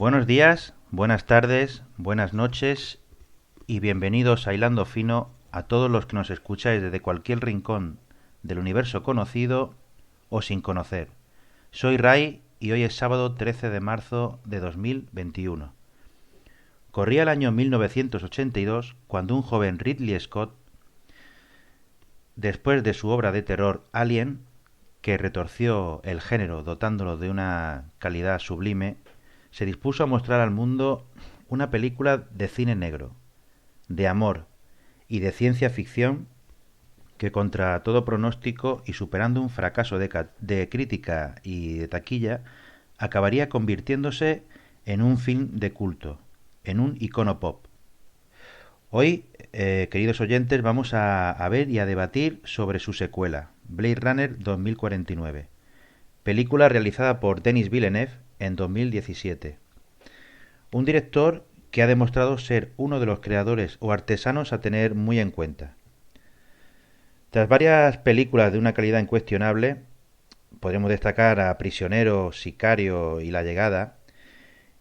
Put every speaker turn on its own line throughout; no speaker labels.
Buenos días, buenas tardes, buenas noches y bienvenidos a Hilando Fino a todos los que nos escucháis desde cualquier rincón del universo conocido o sin conocer. Soy Ray y hoy es sábado 13 de marzo de 2021. Corría el año 1982 cuando un joven Ridley Scott, después de su obra de terror Alien, que retorció el género dotándolo de una calidad sublime, se dispuso a mostrar al mundo una película de cine negro, de amor y de ciencia ficción que contra todo pronóstico y superando un fracaso de crítica y de taquilla, acabaría convirtiéndose en un film de culto, en un icono pop. Hoy, queridos oyentes, vamos a ver y a debatir sobre su secuela, Blade Runner 2049, película realizada por Denis Villeneuve en 2017. Un director que ha demostrado ser uno de los creadores o artesanos a tener muy en cuenta. Tras varias películas de una calidad incuestionable, podremos destacar a Prisionero, Sicario y La Llegada,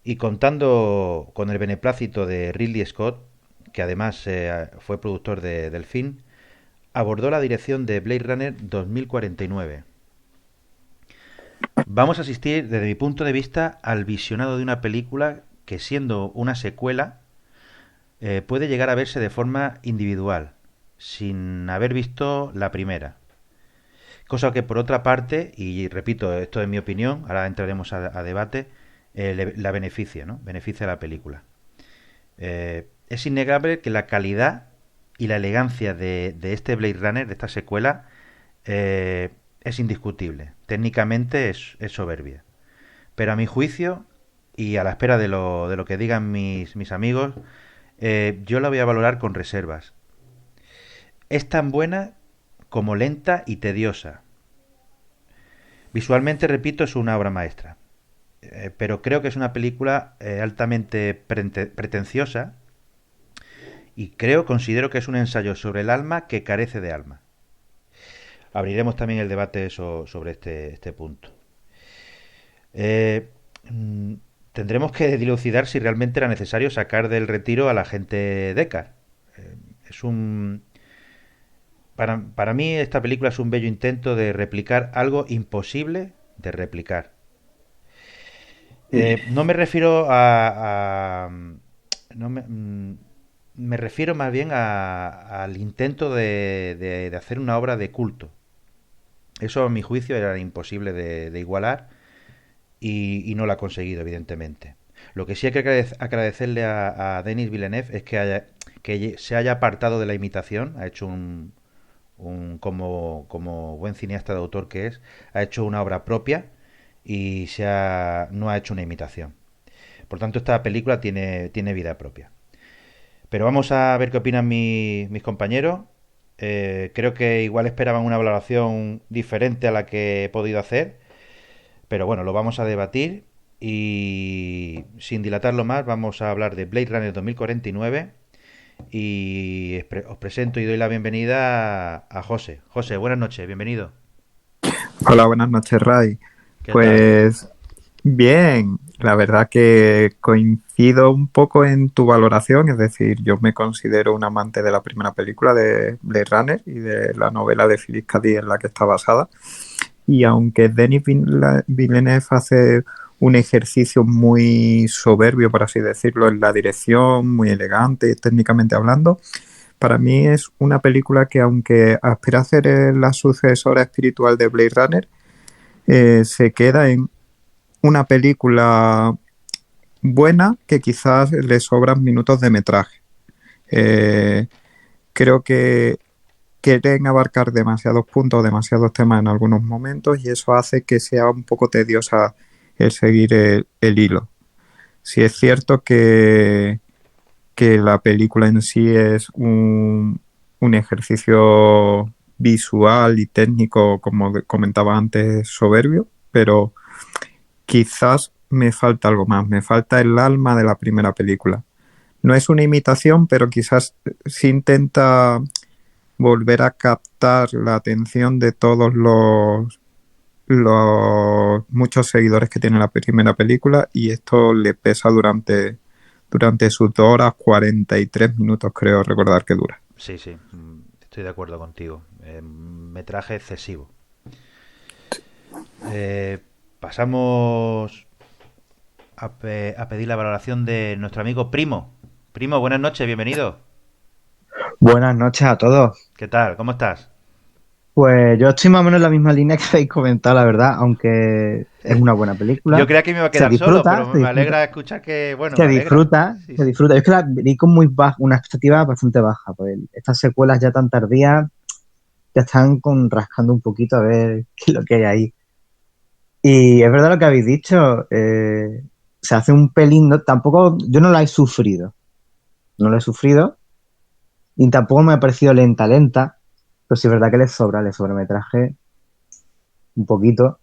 y contando con el beneplácito de Ridley Scott, que además fue productor del film, abordó la dirección de Blade Runner 2049. Vamos a asistir, desde mi punto de vista, al visionado de una película que, siendo una secuela, puede llegar a verse de forma individual, sin haber visto la primera. Cosa que, por otra parte, y repito, esto es mi opinión, ahora entraremos a debate, la beneficia, ¿no? Beneficia a la película. Es innegable que la calidad y la elegancia de este Blade Runner, de esta secuela, es indiscutible. Técnicamente es soberbia. Pero a mi juicio, y a la espera de lo que digan mis amigos, yo la voy a valorar con reservas. Es tan buena como lenta y tediosa. Visualmente, repito, es una obra maestra. Pero creo que es una película altamente pretenciosa y considero que es un ensayo sobre el alma que carece de alma. Abriremos también el debate sobre este punto. Eh, mm, Tendremos que dilucidar si realmente era necesario sacar del retiro al agente Deckard. Es un... para mí esta película es un bello intento de replicar algo imposible de replicar. No me refiero no me refiero más bien al intento de hacer una obra de culto. Eso, a mi juicio, era imposible de igualar y no lo ha conseguido, evidentemente. Lo que sí hay que agradecerle a Denis Villeneuve es que se haya apartado de la imitación, ha hecho como buen cineasta de autor que es, ha hecho una obra propia y no ha hecho una imitación. Por tanto, esta película tiene vida propia. Pero vamos a ver qué opinan mis compañeros. Creo que igual esperaban una valoración diferente a la que he podido hacer. Pero bueno, lo vamos a debatir y sin dilatarlo más vamos a hablar de Blade Runner 2049 y os presento y doy la bienvenida a José. José, buenas noches, bienvenido.
Hola, buenas noches, Ray.
¿Qué tal?
Pues bien, la verdad que coincido un poco en tu valoración, es decir, yo me considero un amante de la primera película de Blade Runner y de la novela de Philip K. Dick en la que está basada. Y aunque Villeneuve hace un ejercicio muy soberbio, por así decirlo, en la dirección, muy elegante, técnicamente hablando, para mí es una película que, aunque aspira a ser la sucesora espiritual de Blade Runner, se queda en una película buena que quizás le sobran minutos de metraje. Eh, Creo que quieren abarcar demasiados puntos, demasiados temas en algunos momentos y eso hace que sea un poco tediosa el seguir el hilo. Sí es cierto que la película en sí es un ejercicio visual y técnico, como comentaba antes, soberbio, pero quizás me falta algo más, me falta el alma de la primera película. No es una imitación, pero quizás sí intenta volver a captar la atención de todos los muchos seguidores que tiene la primera película y esto le pesa durante sus 2 horas 43 minutos, creo recordar que dura.
Sí, sí, estoy de acuerdo contigo. Metraje excesivo. Eh, Pasamos a pedir la valoración de nuestro amigo Primo. Primo, buenas noches, bienvenido.
Buenas noches a todos.
¿Qué tal? ¿Cómo estás?
Pues yo estoy más o menos en la misma línea que habéis comentado, la verdad, aunque es una buena
Yo
película.
creía que me iba a
Se
quedar solo,
disfruta,
pero
se
me
disfruta,
alegra escuchar que, bueno, me
se
alegra.
disfruta,
Sí,
se
sí.
disfruta. Yo es que la vi con una expectativa bastante baja, pues estas secuelas ya tan tardías ya están rascando un poquito a ver qué es lo que hay ahí. Y es verdad lo que habéis dicho, se hace un pelín, tampoco, yo no la he sufrido, no la he sufrido, y tampoco me ha parecido lenta, pero sí es verdad que le sobra metraje un poquito.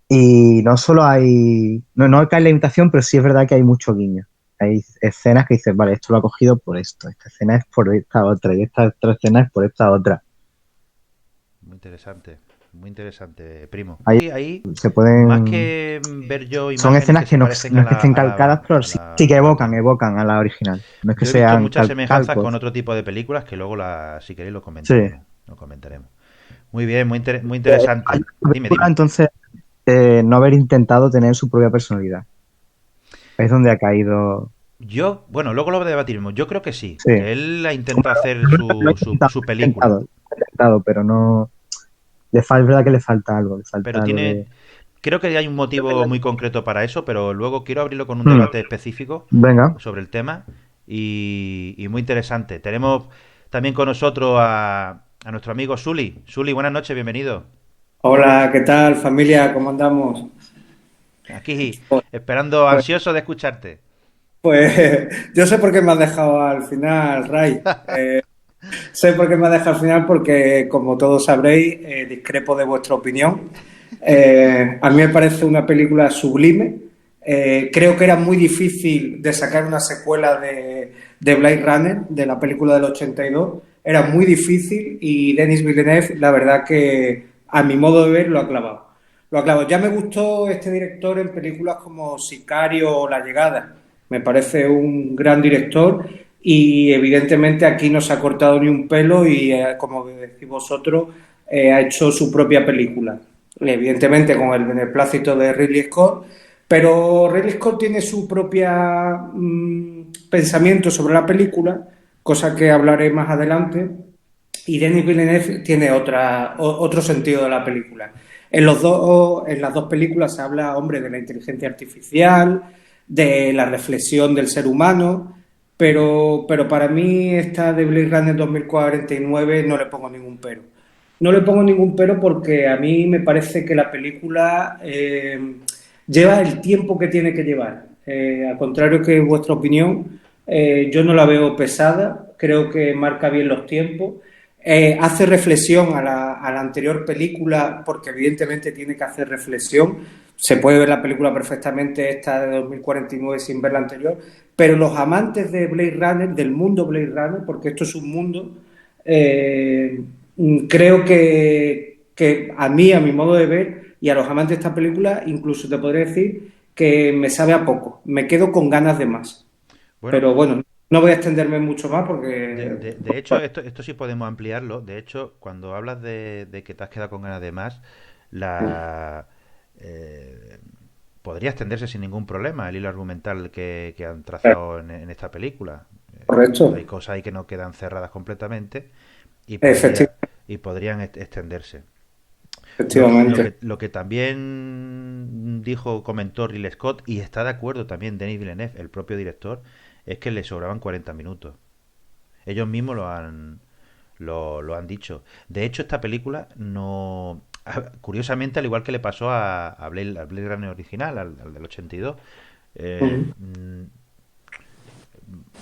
Y no solo hay, no cae la imitación, pero sí es verdad que hay mucho guiño. Hay escenas que dices, vale, esto lo ha cogido por esto, esta escena es por esta otra, y esta otra escena es por esta otra.
Muy interesante, Primo.
Ahí
Sí, ahí,
se
más
pueden,
que ver yo
son
imágenes que
escenas
se
que no,
parecen
no es que estén calcadas, pero sí que
a la peli.
evocan a la original. No es que
Yo he visto
sean
muchas semejanzas con
calcos.
otro tipo de películas que luego, si queréis, lo
Sí.
comentaremos. Lo comentaremos. Muy bien, muy
Hay
interesante.
una
Dime,
película,
dime.
entonces, no haber intentado tener su propia personalidad. Es donde ha caído.
Yo, bueno, luego lo debatiremos. Yo creo que sí,
Sí.
que él ha intentado hacer
Lo he
su película,
lo he intentado, pero no. Es verdad que le falta algo, le falta
pero
algo de.
creo que hay un motivo muy concreto para eso, pero luego quiero abrirlo con un
Hmm,
debate específico
venga.
sobre el tema y muy interesante. Tenemos también con nosotros a nuestro amigo Suli. Suli, buenas noches, bienvenido.
Hola, ¿qué tal familia? ¿Cómo andamos?
Aquí, esperando,
Pues,
ansioso de escucharte.
pues, yo sé por qué me has dejado al final, Ray. Sé por qué me has dejado al final porque, como todos sabréis, discrepo de vuestra opinión. A mí me parece una película sublime. Creo que era muy difícil de sacar una secuela de Blade Runner, de la película del 82. Era muy difícil y Denis Villeneuve, la verdad que a mi modo de ver, lo ha clavado. Lo ha clavado. Ya me gustó este director en películas como Sicario o La Llegada. Me parece un gran director y evidentemente aquí no se ha cortado ni un pelo y, como decís vosotros, ha hecho su propia película. Evidentemente con el beneplácito de Ridley Scott, pero Ridley Scott tiene su propia pensamiento sobre la película, cosa que hablaré más adelante, y Denis Villeneuve tiene otro sentido de la película. En las dos películas se habla, hombre, de la inteligencia artificial, de la reflexión del ser humano, pero para mí esta de Blade Runner 2049 no le pongo ningún pero. No le pongo ningún pero porque a mí me parece que la película lleva el tiempo que tiene que llevar. Al contrario que vuestra opinión, yo no la veo pesada, creo que marca bien los tiempos. Hace reflexión a la anterior película porque evidentemente tiene que hacer reflexión. Se puede ver la película perfectamente esta de 2049 sin ver la anterior, pero los amantes de Blade Runner, del mundo Blade Runner, porque esto es un mundo, eh, creo que a mí, a mi modo de ver, y a los amantes de esta película, incluso te podría decir que me sabe a poco. Me quedo con ganas de más.
Bueno,
Pero bueno, no voy a extenderme mucho más porque...
de hecho, esto sí podemos ampliarlo. De hecho, cuando hablas de que te has quedado con ganas de más, la eh, podría extenderse sin ningún problema el hilo argumental que han trazado en esta película. Hay
Correcto,
cosas ahí que no quedan cerradas completamente y y podrían extenderse.
efectivamente.
Lo que también dijo, comentó Ridley Scott, y está de acuerdo también Denis Villeneuve, el propio director, es que le sobraban 40 minutos. Ellos mismos lo han dicho. De hecho, esta película no... Curiosamente, al igual que le pasó a Blade Runner original, al del 82, eh,
Uh-huh.
mm,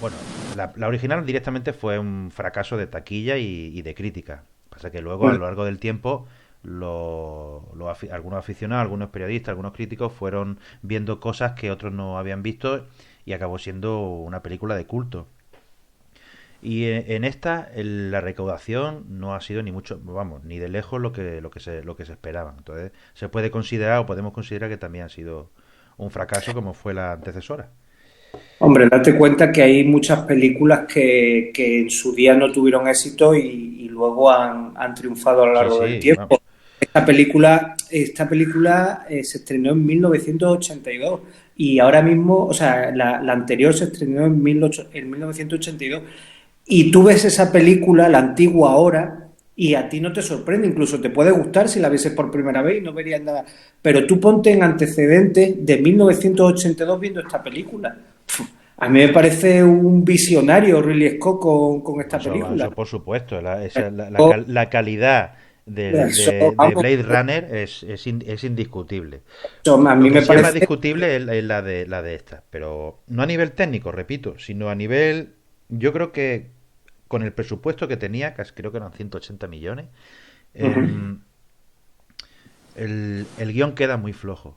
bueno, la original directamente fue un fracaso de taquilla y de crítica. Pasa que luego, a lo largo del tiempo, algunos aficionados, algunos periodistas, algunos críticos fueron viendo cosas que otros no habían visto y acabó siendo una película de culto. Y en esta la recaudación no ha sido ni mucho, vamos, ni de lejos lo que se esperaba. Entonces, se puede considerar o podemos considerar que también ha sido un fracaso como fue la antecesora.
Hombre, date cuenta que hay muchas películas que en su día no tuvieron éxito y luego han triunfado a lo
Sí,
largo del
sí, vamos.
tiempo. Esta película se estrenó en 1982 y ahora mismo, o sea, la anterior se estrenó en 1982 y tú ves esa película, la antigua ahora, y a ti no te sorprende, incluso te puede gustar si la vieses por primera vez y no verías nada. Pero tú ponte en antecedentes de 1982 viendo esta película. A mí me parece un visionario Ridley Scott con esta película.
Eso por supuesto.
Eso,
La calidad
eso,
de
vamos,
Blade Runner es indiscutible.
eso a
Lo
mí
que
me
sí es más
parece.
discutible es la de esta, pero no a nivel técnico, repito, sino a nivel, yo creo que con el presupuesto que tenía, casi creo que eran 180 millones,
Uh-huh.
em, el guión queda muy flojo.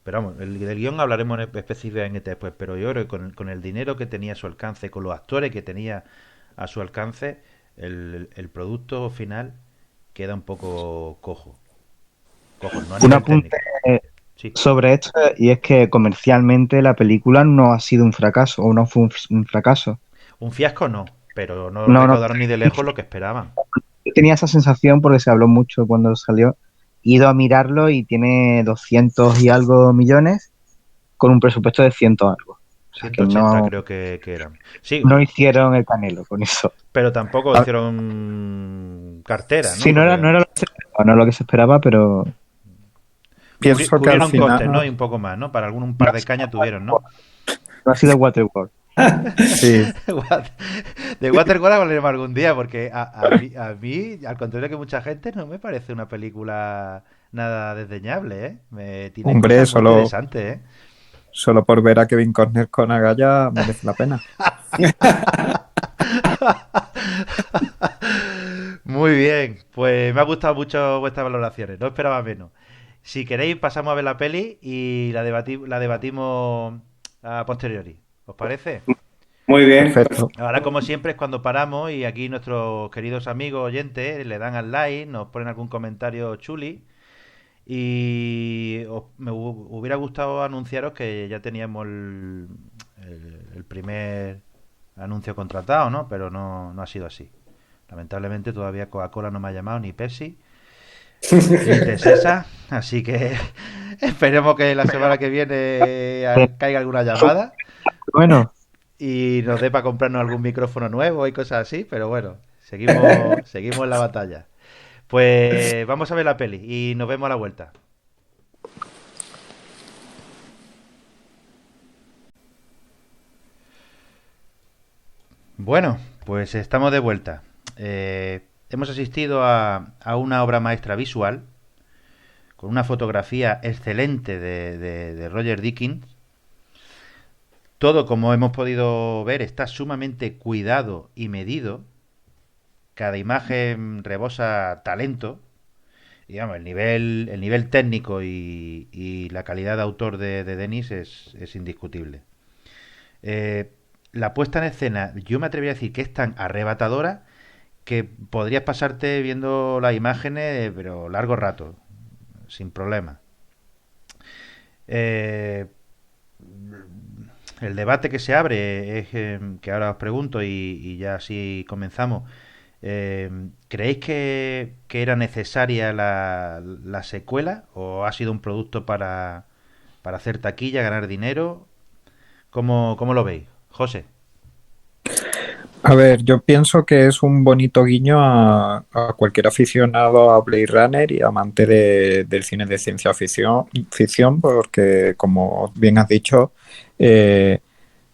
Pero vamos, del guión hablaremos específicamente después, pero yo creo que con el dinero que tenía a su alcance, con los actores que tenía a su alcance, el producto final queda un poco cojo. Cojo, no a
Un
nivel
apunte
técnico. Sí.
sobre esto, y es que comercialmente la película no ha sido un fracaso, o no fue un fracaso.
Un fiasco no, pero no
No, no.
recaudaron ni de lejos lo que esperaban.
Yo tenía esa sensación porque se habló mucho cuando salió. He ido a mirarlo y tiene 200 y algo millones con un presupuesto de 100 algo. O sea que
180
no,
creo que eran. Sí,
no hicieron el Canelo con eso.
pero tampoco
A-
hicieron cartera, ¿no?
Sí, no
Porque
era lo que se esperaba, no era lo que se esperaba, pero
Pienso que al
cubrieron costes, ¿no?
final,
Y un poco más, ¿no? Para un
no
par
ha
de
sido,
cañas tuvieron, ¿no?
no ha sido Waterworld.
sí,
De Waterworld hablaremos algún día, porque al contrario que mucha gente, no me parece una película nada desdeñable, ¿eh? Tiene
hombre,
cosas muy interesantes, ¿eh?
solo por ver a Kevin Costner con Agaya merece la pena.
Muy bien, pues me ha gustado mucho vuestras valoraciones, no esperaba menos. Si queréis, pasamos a ver la peli y la debatimos a posteriori. ¿Os parece?
Muy bien.
Perfecto.
Ahora, como siempre, es cuando paramos y aquí nuestros queridos amigos oyentes le dan al like, nos ponen algún comentario chuli. Y hubiera gustado anunciaros que ya teníamos el primer anuncio contratado, ¿no? Pero no ha sido así. Lamentablemente todavía Coca-Cola no me ha llamado, ni Pepsi, ni Tesesa. Así que esperemos que la semana que viene caiga alguna llamada
Bueno,
y nos dé para comprarnos algún micrófono nuevo y cosas así. Pero bueno, seguimos en la batalla. Pues vamos a ver la peli y nos vemos a la vuelta. Bueno, pues estamos de vuelta. Hemos asistido a una obra maestra visual con una fotografía excelente de Roger Dickens. Todo, como hemos podido ver, está sumamente cuidado y medido. Cada imagen rebosa talento. Y, digamos, el nivel técnico y la calidad de autor de Denis es indiscutible. Eh, la puesta en escena, yo me atrevería a decir que es tan arrebatadora que podrías pasarte viendo las imágenes, pero largo rato, sin problema. Eh, el debate que se abre es que ahora os pregunto y ya así comenzamos. ¿Creéis que era necesaria la secuela o ha sido un producto para hacer taquilla, ganar dinero? ¿Cómo lo veis? José.
A ver, yo pienso que es un bonito guiño a cualquier aficionado a Blade Runner y amante del cine de ciencia ficción, porque como bien has dicho, eh,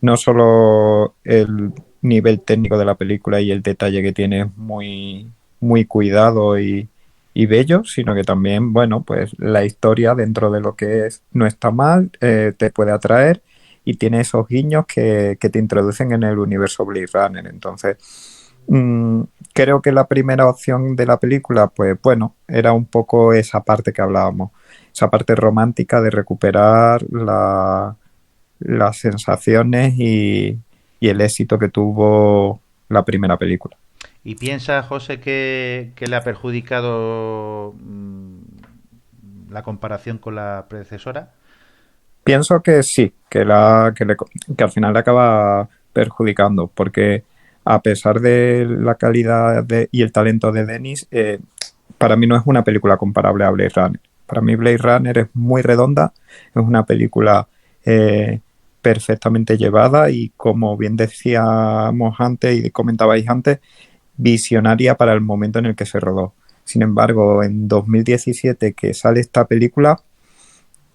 no solo el nivel técnico de la película y el detalle que tiene es muy cuidado y bello, sino que también, bueno, pues la historia dentro de lo que es no está mal, te puede atraer y tiene esos guiños que te introducen en el universo Blade Runner. Entonces, mm, creo que la primera opción de la película, pues bueno, era un poco esa parte que hablábamos, esa parte romántica de recuperar las sensaciones y el éxito que tuvo la primera película.
¿Y piensa, José, que le ha perjudicado la comparación con la predecesora?
Pienso que sí, que al final le acaba perjudicando, porque a pesar de la calidad y el talento de Denis, para mí no es una película comparable a Blade Runner. Para mí Blade Runner es muy redonda, es una película eh, perfectamente llevada y, como bien decíamos antes y comentabais antes, visionaria para el momento en el que se rodó. Sin embargo, en 2017 que sale esta película,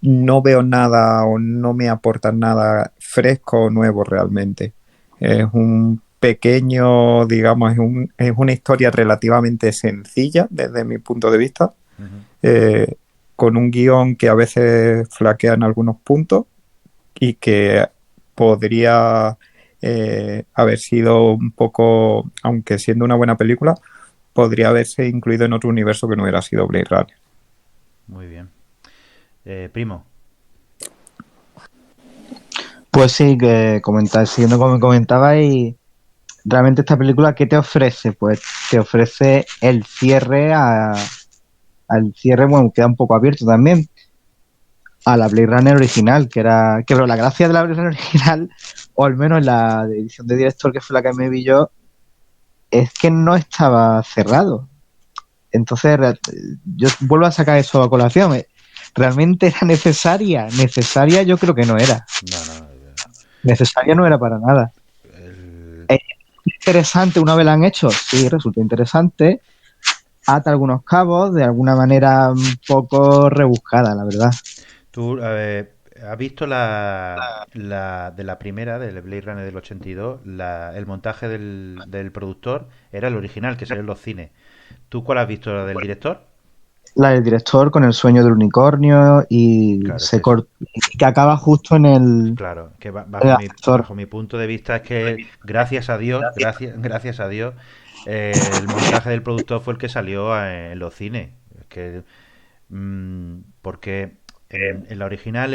no veo nada o no me aportan nada fresco o nuevo realmente. Es un pequeño, digamos, es una historia relativamente sencilla desde mi punto de vista,
Ujú.
con un guión que a veces flaquea en algunos puntos y que podría haber sido un poco, aunque siendo una buena película, podría haberse incluido en otro universo que no hubiera sido Blade Runner.
Muy bien. Primo.
Pues sí, que comentar, siguiendo como comentaba, y realmente esta película, ¿qué te ofrece? Pues te ofrece el cierre al cierre, bueno, queda un poco abierto también, a la Blade Runner original, pero la gracia de la Blade Runner original, o al menos la edición de director, que fue la que me vi yo, es que no estaba cerrado. Entonces, yo vuelvo a sacar eso a colación. ¿Realmente era necesaria? Necesaria yo creo que no era.
No, no.
Necesaria no era para nada.
El-
¿Es interesante una vez la han hecho? Sí, resulta interesante. Ata algunos cabos de alguna manera un poco rebuscada, la verdad.
¿Tú has visto la de la primera, del Blade Runner del 82? El montaje del productor era el original que salió en los cines. ¿Tú cuál has visto? ¿La del director?
La del director con el sueño del unicornio y
Claro, es que
que acaba justo en
claro, que
el ascensor.
bajo mi punto de vista es que gracias a Dios, gracias a Dios, el montaje del productor fue el que salió en los cines. Es que porque en la original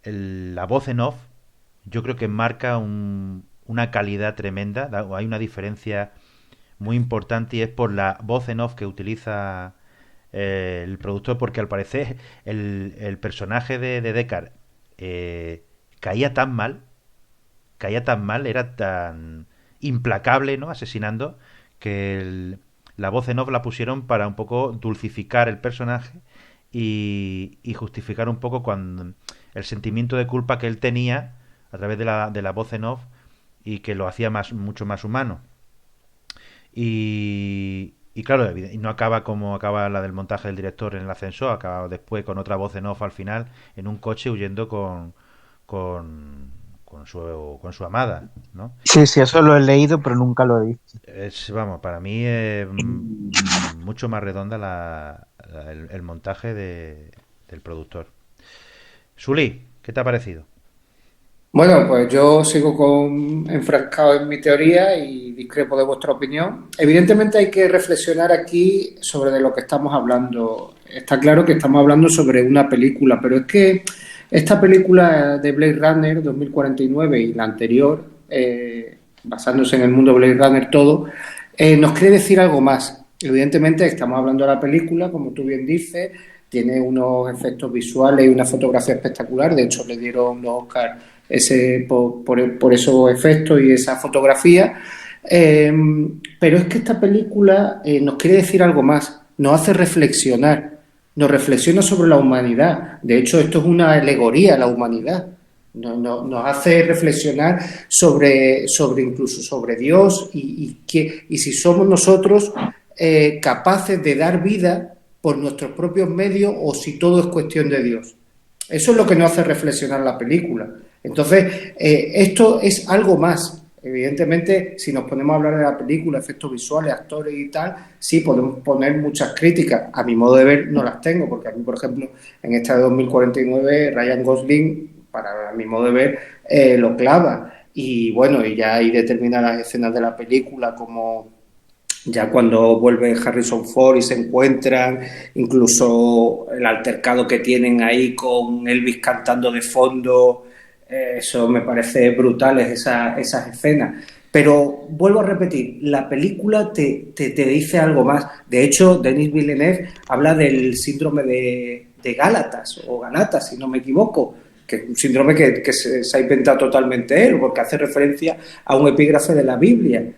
la voz en off yo creo que marca una calidad tremenda. Hay una diferencia muy importante y es por la voz en off que utiliza el productor, porque al parecer el personaje de Deckard eh, caía tan mal, caía tan mal, era tan implacable, ¿no? Asesinando, que la voz en off la pusieron para un poco dulcificar el personaje y justificar un poco cuando el sentimiento de culpa que él tenía a través de la voz en off, y que lo hacía mucho más humano. Y claro, y no acaba como acaba la del montaje del director en el ascensor, acaba después con otra voz en off al final, en un coche huyendo con, con su amada, ¿no?
Sí, sí, eso lo he leído, pero nunca lo he visto.
Vamos, para mí es mucho más redonda el montaje del productor. Suli, ¿qué te ha parecido?
Bueno, pues yo sigo enfrascado en mi teoría y discrepo de vuestra opinión. Evidentemente hay que reflexionar aquí sobre de lo que estamos hablando. Está claro que estamos hablando sobre una película, pero es que esta película de Blade Runner 2049 y la anterior, basándose en el mundo Blade Runner todo, nos quiere decir algo más. Evidentemente estamos hablando de la película, como tú bien dices, tiene unos efectos visuales y una fotografía espectacular. De hecho, le dieron los Oscars por esos efectos y esa fotografía. Eh, pero es que esta película nos quiere decir algo más, nos hace reflexionar, nos reflexiona sobre la humanidad. De hecho, esto es una alegoría a la humanidad. Nos hace reflexionar sobre incluso sobre Dios y si somos nosotros capaces de dar vida por nuestros propios medios o si todo es cuestión de Dios. Eso es lo que nos hace reflexionar la película. Entonces, esto es algo más. Evidentemente, si nos ponemos a hablar de la película, efectos visuales, actores y tal, sí podemos poner muchas críticas. A mi modo de ver no las tengo, porque a mí, por ejemplo, en esta de 2049, Ryan Gosling, para mi modo de ver, lo clava. Y bueno, y ya hay determinadas escenas de la película, como ya cuando vuelve Harrison Ford y se encuentran, incluso el altercado que tienen ahí con Elvis cantando de fondo, eso me parece brutal, esas escenas. Pero vuelvo a repetir, la película te dice algo más. De hecho, Denis Villeneuve habla del síndrome de Gálatas, o Galatas, si no me equivoco, que es un síndrome que se ha inventado totalmente él, porque hace referencia a un epígrafe de la Biblia.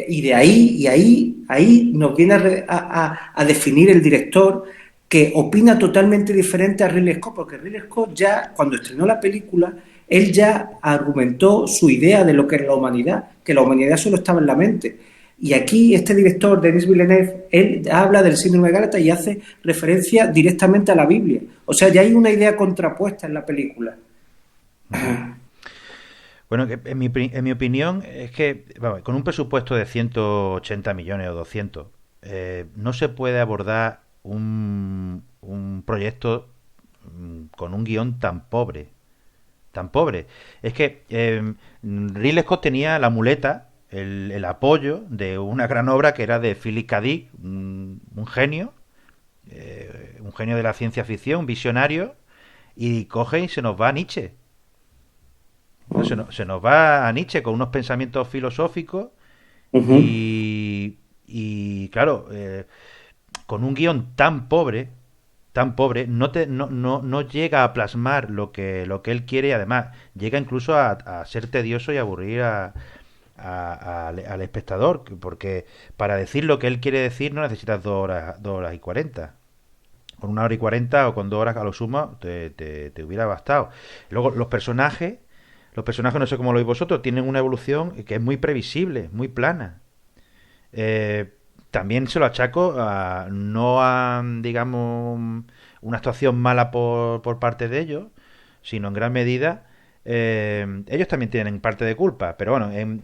Y de ahí nos viene a definir el director, que opina totalmente diferente a Ridley Scott, porque Ridley Scott ya, cuando estrenó la película, él ya argumentó su idea de lo que es la humanidad, que la humanidad solo estaba en la mente. Y aquí este director, Denis Villeneuve, él habla del síndrome de Gálatas y hace referencia directamente a la Biblia. O sea, ya hay una idea contrapuesta en la película.
Bueno, en mi opinión es que vamos, con un presupuesto de 180 millones o 200, no se puede abordar un proyecto con un guión tan pobre. Tan pobre. Es que Ridley Scott tenía la muleta, el apoyo de una gran obra que era de Philip K. Dick, un genio, un genio de la ciencia ficción, un visionario, y coge y se nos va a Nietzsche. No, se nos va a Nietzsche con unos pensamientos filosóficos y claro, con un guión tan pobre, no llega a plasmar lo que él quiere y además llega incluso a ser tedioso y aburrir al espectador, porque para decir lo que él quiere decir no necesitas 2 horas y 40. Con 1 hora y 40 o con 2 horas a lo sumo te hubiera bastado. Luego los personajes no sé cómo lo veis vosotros, tienen una evolución que es muy previsible, muy plana. Eh, También se lo achaco no a, digamos, una actuación mala por parte de ellos, sino en gran medida, ellos también tienen parte de culpa, pero bueno, en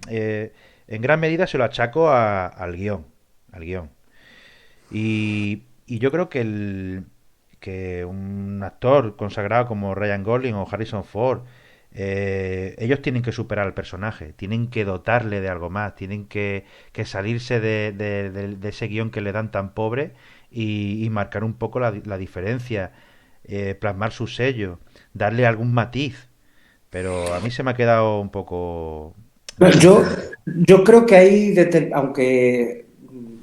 gran medida se lo achaco al guión, al guión. Y yo creo que un actor consagrado como Ryan Gosling o Harrison Ford, ellos tienen que superar al personaje, tienen que dotarle de algo más, tienen que salirse de ese guión que le dan tan pobre y marcar un poco la diferencia, plasmar su sello, darle algún matiz. Pero a mí se me ha quedado un poco, no
No,
sé.
yo creo que ahí, aunque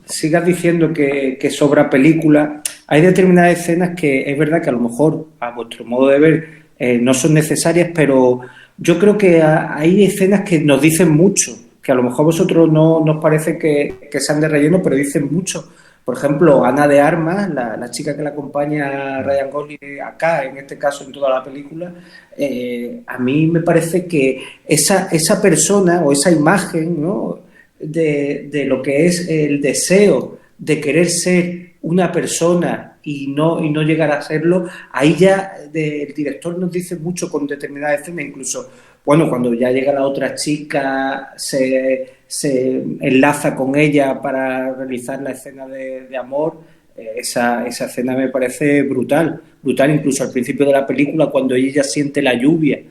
sigas diciendo que sobra película, hay determinadas escenas que es verdad que a lo mejor, a vuestro modo de ver, no son necesarias, pero yo creo que hay escenas que nos dicen mucho, que a lo mejor a vosotros no nos parece que sean de relleno, pero dicen mucho. Por ejemplo, Ana de Armas, la chica que le acompaña a Ryan Gosling acá, en este caso en toda la película, a mí me parece que esa persona o esa imagen, ¿no?, de lo que es el deseo de querer ser una persona y no llegar a serlo, ahí ya el director nos dice mucho con determinadas escenas, incluso, bueno, cuando ya llega la otra chica, se enlaza con ella para realizar la escena de amor. Esa escena me parece brutal, brutal incluso al principio de la película, cuando ella siente la lluvia,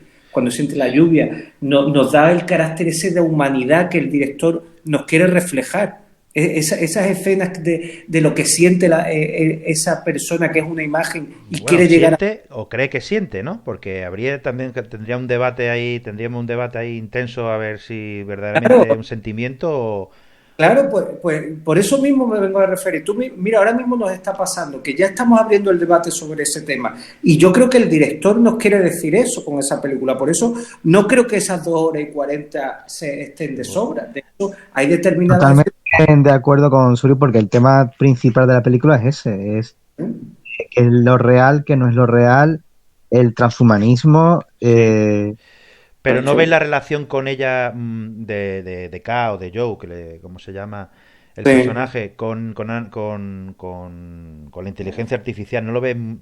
nos da el carácter ese de humanidad que el director nos quiere reflejar. Esas escenas de lo que siente esa persona que es una imagen y
Bueno,
quiere llegar a...
siente o cree que siente, ¿no? Porque habría también que tendríamos un debate ahí intenso a ver si verdaderamente es
Claro,
un sentimiento o...
claro, pues por eso mismo me vengo a referir. Mira, ahora mismo nos está pasando que ya estamos abriendo el debate sobre ese tema y yo creo que el director nos quiere decir eso con esa película. Por eso no creo que esas 2 horas y 40 se estén de sobra. De hecho, hay determinadas
Totalmente de acuerdo con Suri porque el tema principal de la película es ese, es
escenas.
que es lo real, que no es lo real, el transhumanismo.
Sí. Pero no
Correcto.
veis la relación con ella de K o de Joe, ¿cómo se llama el
Sí.
personaje? Con la inteligencia artificial. No lo ves, no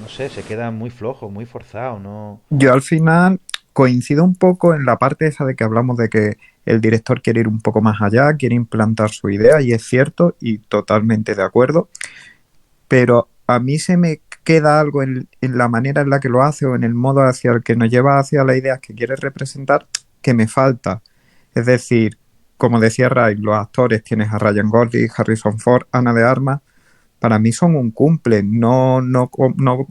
sé, se queda muy flojo, muy forzado, ¿no?
Yo al final coincido un poco en la parte esa de que hablamos de que el director quiere ir un poco más allá, quiere implantar su idea y es cierto y totalmente de acuerdo, pero a mí se me queda algo en la manera en la que lo hace o en el modo hacia el que nos lleva hacia las ideas que quiere representar que me falta. Es decir, como decía Ray, los actores tienes a Ryan Gosling, Harrison Ford, Ana de Armas, para mí son un cumple. No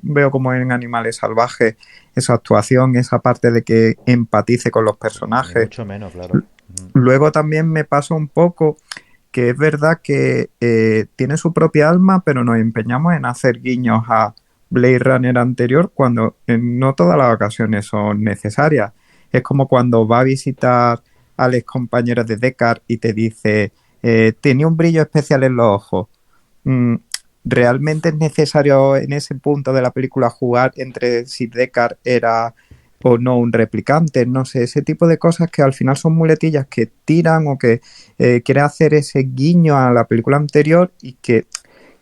veo como en Animales Salvajes esa actuación, esa parte de que empatice con los
Ni
personajes.
mucho menos, claro.
Luego también me pasa un poco que es verdad que tiene su propia alma, pero nos empeñamos en hacer guiños a Blade Runner anterior cuando no todas las ocasiones son necesarias. Es como cuando va a visitar al ex compañero de Deckard y te dice, tenía un brillo especial en los ojos. ¿Realmente es necesario en ese punto de la película jugar entre si Deckard era o no un replicante? No sé, ese tipo de cosas que al final son muletillas que tiran o que quiere hacer ese guiño a la película anterior y que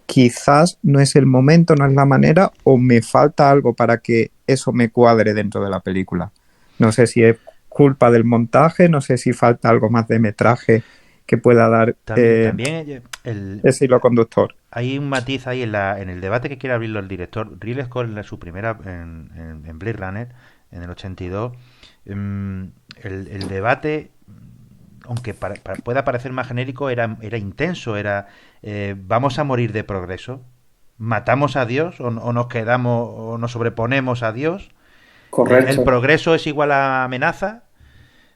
quizás no es el momento, no es la manera, o me falta algo para que eso me cuadre dentro de la película. No sé si es culpa del montaje, no sé si falta algo más de metraje que pueda dar
También
ese hilo conductor.
hay un matiz ahí en el debate que quiere abrirlo el director. Ridley Scott en su primera en Blade Runner, en el 82, el debate, aunque pueda parecer más genérico, era intenso. Era, ¿vamos a morir de progreso? ¿Matamos a Dios o nos quedamos o nos sobreponemos a Dios? ¿El
Correcto,
progreso es igual a amenaza?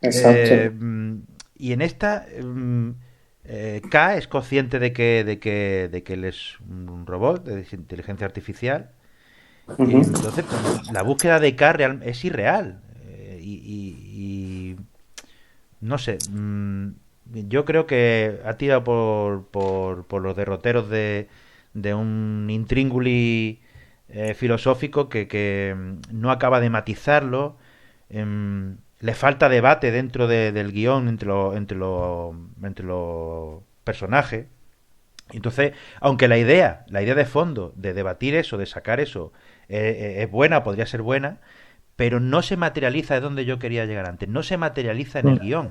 exacto.
Y en esta, K es consciente de que él es un robot de inteligencia artificial. Y
Ujú.
entonces, la búsqueda de K es irreal. No sé. Yo creo que ha tirado por los derroteros de un intríngulis filosófico que no acaba de matizarlo. Le falta debate dentro del guión entre los personajes. Entonces, aunque la idea de fondo de debatir eso, de sacar eso, es buena, podría ser buena, pero no se materializa de donde yo quería llegar antes, no se materializa en el guión.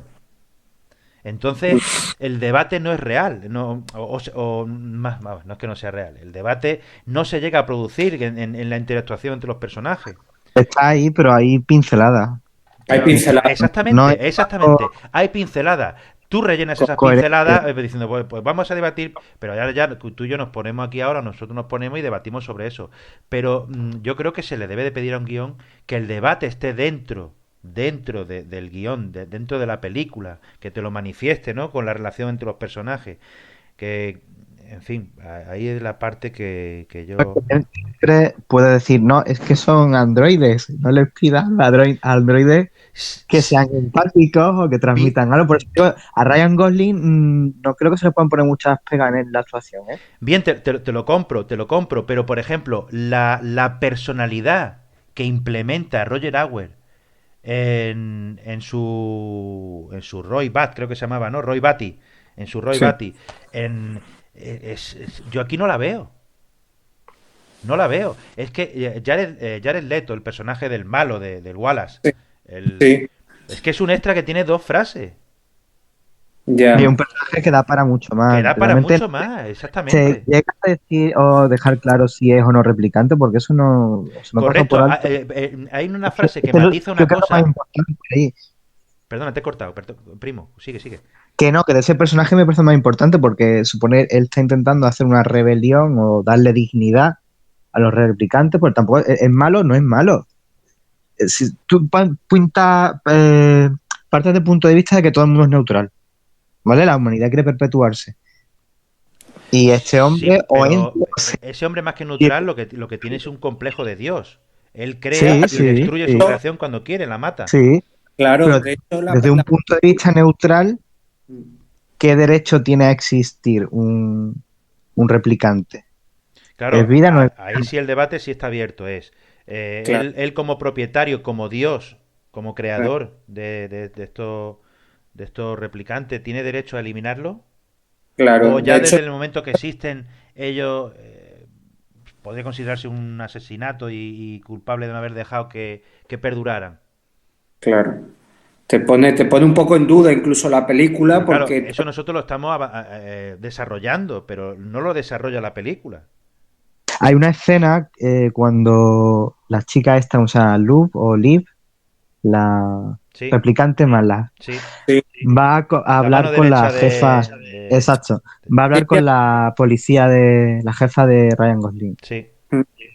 Entonces, el debate no es real, no es que no sea real, el debate no se llega a producir en la interactuación entre los personajes.
Está ahí, pero hay pinceladas.
Hay pinceladas.
No es
Exactamente. Hay pinceladas. Tú rellenas esas
coherente.
pinceladas diciendo, pues vamos a debatir, pero ya tú y yo nos ponemos aquí ahora, nosotros nos ponemos y debatimos sobre eso. Pero yo creo que se le debe de pedir a un guión que el debate esté dentro del guión, dentro de la película, que te lo manifieste, ¿no? Con la relación entre los personajes. Que, en fin, ahí es la parte que yo...
Él siempre puede decir, no, es que son androides, no les pidas a androides que sean empáticos o que
Vi-
transmitan algo. Por eso digo, a Ryan Gosling no creo que se le puedan poner muchas pegas en la actuación, ¿eh?
Bien, te lo compro, pero por ejemplo, la personalidad que implementa Roger Auer en su Roy Bat, creo que se llamaba, ¿no? Roy Batty, en su Roy
Sí.
Batty, yo aquí no la veo. No la veo. Es que Jared Leto, el personaje del malo, del Wallace,
Sí,
el,
sí,
es que es un extra que tiene dos frases.
Y es
ya.
un personaje que da para mucho
Que
más.
da para
Realmente
mucho más,
se
exactamente.
llega a decir o dejar claro si es o no replicante, porque eso no se me pasa por
Correcto.
alto.
Hay una
Es que
frase que
eso
matiza
creo
una
que es lo más
cosa.
importante ahí.
Perdona, te he cortado, primo. Sigue.
Que no, que de ese personaje me parece más importante porque supone él está intentando hacer una rebelión o darle dignidad a los replicantes, pues tampoco es malo, no es malo. Si tú partes del punto de vista de que todo el mundo es neutral, ¿vale? La humanidad quiere perpetuarse. Y este hombre
Sí,
o entra,
pero ese hombre más que neutral lo que tiene es un complejo de Dios. Él crea
sí,
y
sí,
destruye su
sí,
creación cuando quiere, la mata.
sí,
Claro,
pero
de hecho,
desde un punto de vista neutral, ¿qué derecho tiene a existir un replicante? ¿Es
Claro,
vida? No es
ahí sí el debate sí está abierto.
claro,
Él como propietario, como Dios, como creador de estos replicantes, ¿tiene derecho a eliminarlo? ¿O
claro. De
ya
hecho,
desde el momento que existen ellos podría considerarse un asesinato y culpable de no haber dejado que perduraran?
claro. Te pone un poco en duda incluso la película
Pero claro,
porque
eso nosotros lo estamos desarrollando, pero no lo desarrolla la película.
Hay una escena cuando las chicas están, o sea, Luke o Liv, la
Sí,
replicante mala,
sí.
Sí,
va a
La mano
hablar con la
derecha
jefa, exacto, va a hablar con la policía de la jefa de Ryan Gosling.
Sí,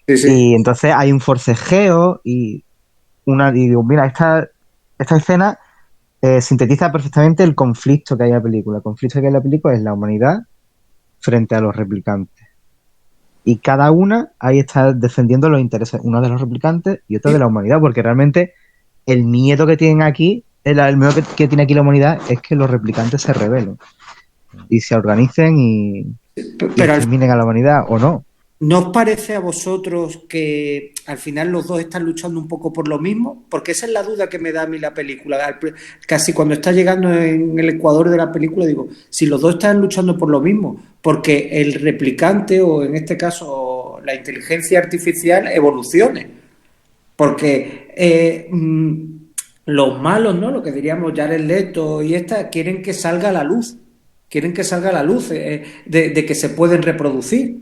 sí, sí.
Y entonces hay un forcejeo y digo, mira, esta escena sintetiza perfectamente el conflicto que hay en la película. El conflicto que hay en la película es la humanidad frente a los replicantes. Y cada una ahí está defendiendo los intereses, uno de los replicantes y otro de la humanidad, porque realmente el miedo que tienen aquí, el miedo que tiene aquí la humanidad es que los replicantes se rebelen y se organicen y
Pero
exterminen a la humanidad o no.
¿no os parece a vosotros que al final los dos están luchando un poco por lo mismo? Porque esa es la duda que me da a mí la película. Casi cuando está llegando en el ecuador de la película, digo, si los dos están luchando por lo mismo, porque el replicante, o en este caso la inteligencia artificial, evolucione. Porque los malos, ¿no? Lo que diríamos Jared Leto y esta, quieren que salga a la luz. Quieren que salga a la luz de que se pueden reproducir.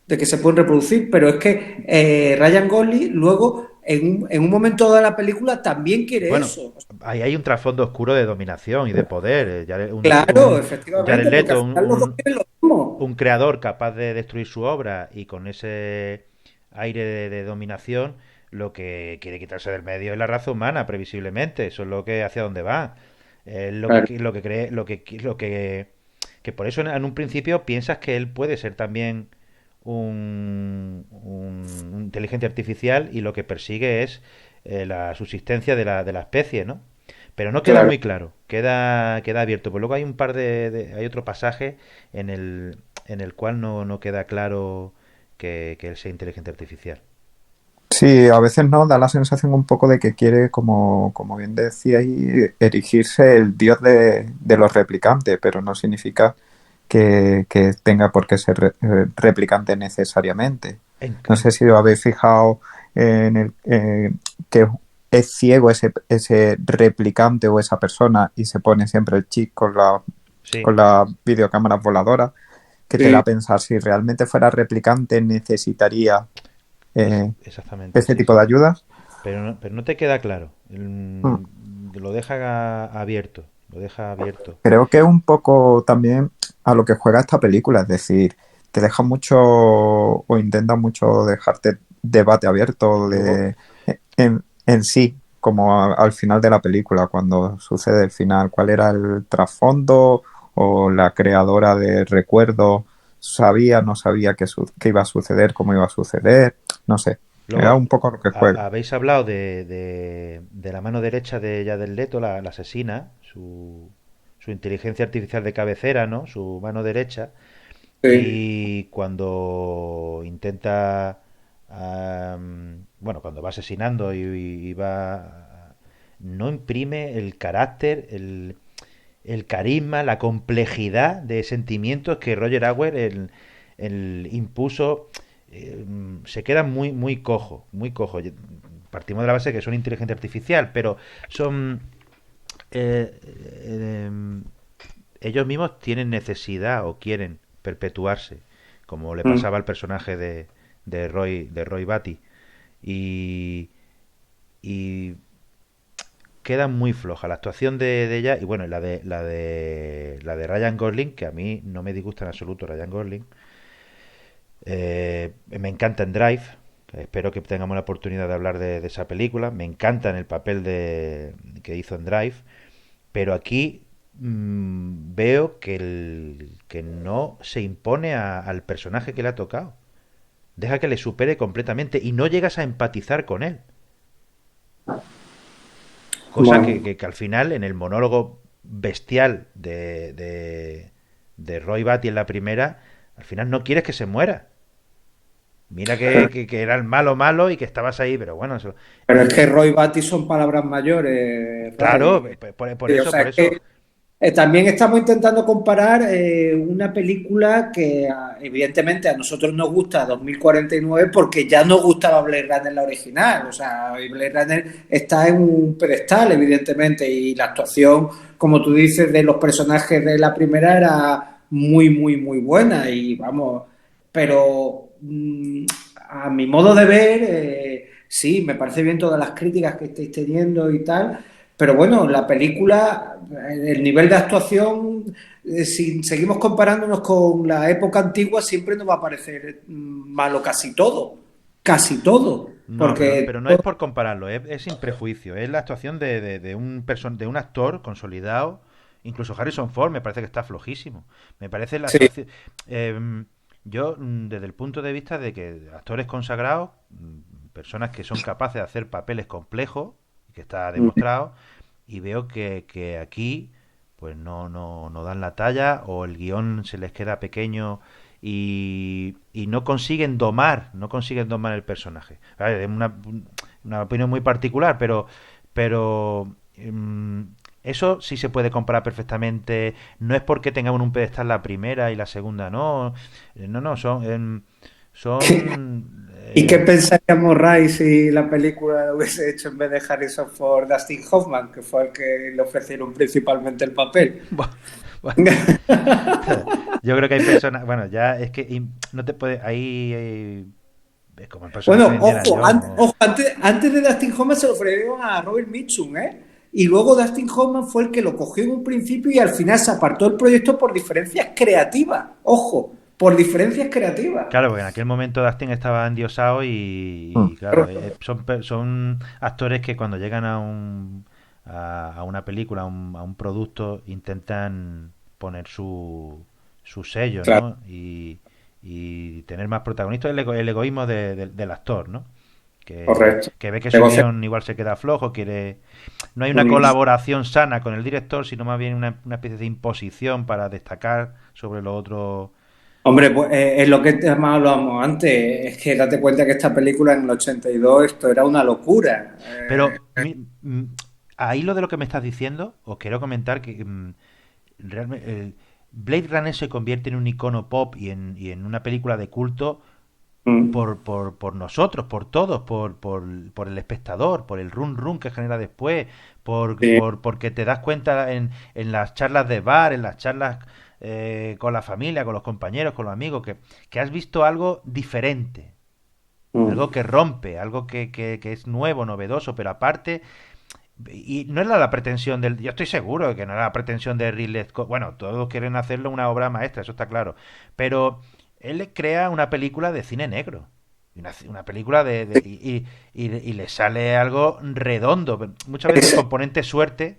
De que se pueden reproducir. Pero es que Ryan Gosling luego, en un momento de la película, también quiere
bueno,
eso.
ahí hay un trasfondo oscuro de dominación y de poder.
Claro,
Un Jared
efectivamente, porque al
Leto,
final los dos quieren lo mismo.
un creador capaz de destruir su obra y con ese aire de dominación, lo que quiere quitarse del medio es la raza humana, previsiblemente. Eso es lo que hacia dónde va.
Claro.
Lo que cree, que por eso en un principio piensas que él puede ser también un inteligencia artificial y lo que persigue es la subsistencia de la especie, ¿no? Pero no queda
Claro.
muy claro, queda abierto. Pues luego hay un par hay otro pasaje en el cual no queda claro que él sea inteligencia artificial.
Sí, a veces no, da la sensación un poco de que quiere, como bien decía ahí, erigirse el dios de los replicantes, pero no significa que tenga por qué ser replicante necesariamente.
En-
No
en-
sé si os habéis fijado en que es ciego ese replicante o esa persona y se pone siempre el chip
sí,
con la videocámara voladora, que te da
Sí.
a pensar si realmente fuera replicante necesitaría
exactamente,
ese
sí,
tipo
sí.
de ayudas.
Pero no te queda claro.
Mm.
Lo deja abierto, lo deja abierto.
Creo que es un poco también a lo que juega esta película, es decir, te deja mucho o intenta mucho dejarte debate abierto
Luego,
en sí, como al final de la película, cuando sucede el final, cuál era el trasfondo o la creadora de recuerdo sabía, no sabía qué iba a suceder, cómo iba a suceder, no sé, era
luego
un poco lo que juega.
habéis hablado de la mano derecha de Jared Leto, la asesina, su inteligencia artificial de cabecera, ¿no? Su mano derecha.
Sí.
Y cuando intenta, bueno, cuando va asesinando y va, no imprime el carácter, el carisma, la complejidad de sentimientos que Roger Auer el impuso. Se queda muy cojo, muy cojo. Partimos de la base que son inteligencia artificial, pero son eh, eh, ellos mismos tienen necesidad o quieren perpetuarse, como le
Mm.
pasaba al personaje de Roy Batty. Y, y queda muy floja la actuación de ella y bueno, la de Ryan Gosling, que a mí no me disgusta en absoluto Ryan Gosling. Me encanta en Drive, espero que tengamos la oportunidad de hablar de esa película. Me encanta en el papel que hizo en Drive. Pero aquí veo que no se impone al personaje que le ha tocado. Deja que le supere completamente y no llegas a empatizar con él. Cosa
Bueno.
que al final, en el monólogo bestial de Roy Batty en la primera, al final no quieres que se muera. Mira que era el malo malo y que estabas ahí, pero bueno,
Pero es que Roy Batty son palabras mayores,
claro,
Ray.
por
Sí, o
eso,
sea,
por
es que
eso.
también estamos intentando comparar una película que evidentemente a nosotros nos gusta 2049 porque ya nos gustaba Blade Runner la original. O sea, y Blade Runner está en un pedestal, evidentemente, y la actuación, como tú dices, de los personajes de la primera era muy buena y vamos, pero a mi modo de ver, sí, me parece bien todas las críticas que estáis teniendo y tal, pero bueno, la película, el nivel de actuación, si seguimos comparándonos con la época antigua, siempre nos va a parecer malo casi todo,
No,
porque
pero no es por compararlo, es sin prejuicio. Es la actuación de un actor consolidado. Incluso Harrison Ford me parece que está flojísimo. Me parece la
sí,
actuación. Yo, desde el punto de vista de que actores consagrados, personas que son capaces de hacer papeles complejos, que está demostrado, y veo que aquí pues no dan la talla o el guión se les queda pequeño y no consiguen domar el personaje. A ver, es una opinión muy particular, pero eso sí se puede comparar perfectamente. No es porque tengamos un pedestal la primera y la segunda, no. No, son
¿y qué pensaríamos, Ray, si la película lo hubiese hecho en vez de Harrison Ford, Dustin Hoffman, que fue el que le ofrecieron principalmente el papel?
yo creo que hay personas, bueno, ya es que no te puede, es como el personaje
Bueno,
de Indiana
ojo,
Jones.
ojo, antes de Dustin Hoffman se lo ofrecieron a Robert Mitchum, ¿eh? Y luego Dustin Hoffman fue el que lo cogió en un principio y al final se apartó del proyecto por diferencias creativas. Ojo, por diferencias creativas.
Claro, porque en aquel momento Dustin estaba endiosado y claro, son actores que cuando llegan a una película, a un producto, intentan poner su sello,
Claro,
¿no? Y tener más protagonistas, el egoísmo del actor, ¿no?
correcto.
Que ve que su
Negocio.
guión igual se queda flojo, no hay una colaboración sana con el director, sino más bien una especie de imposición para destacar sobre lo otro.
Hombre, pues, es lo que más hablábamos antes, es que date cuenta que esta película en el 82 esto era una locura.
Pero ahí lo de lo que me estás diciendo, os quiero comentar que realmente Blade Runner se convierte en un icono pop y en una película de culto
Mm,
por nosotros, por todos, por el espectador, por el run run que genera después,
sí.
porque te das cuenta en las charlas de bar, en las charlas con la familia, con los compañeros, con los amigos, que has visto algo diferente, algo
Mm.
que rompe, algo que es nuevo, novedoso, pero aparte y no era la pretensión del. Yo estoy seguro de que no era la pretensión de Ridley Scott. Bueno, todos quieren hacerlo una obra maestra, eso está claro. Pero él crea una película de cine negro. Una película y le sale algo redondo. Muchas veces el
Es,
componente suerte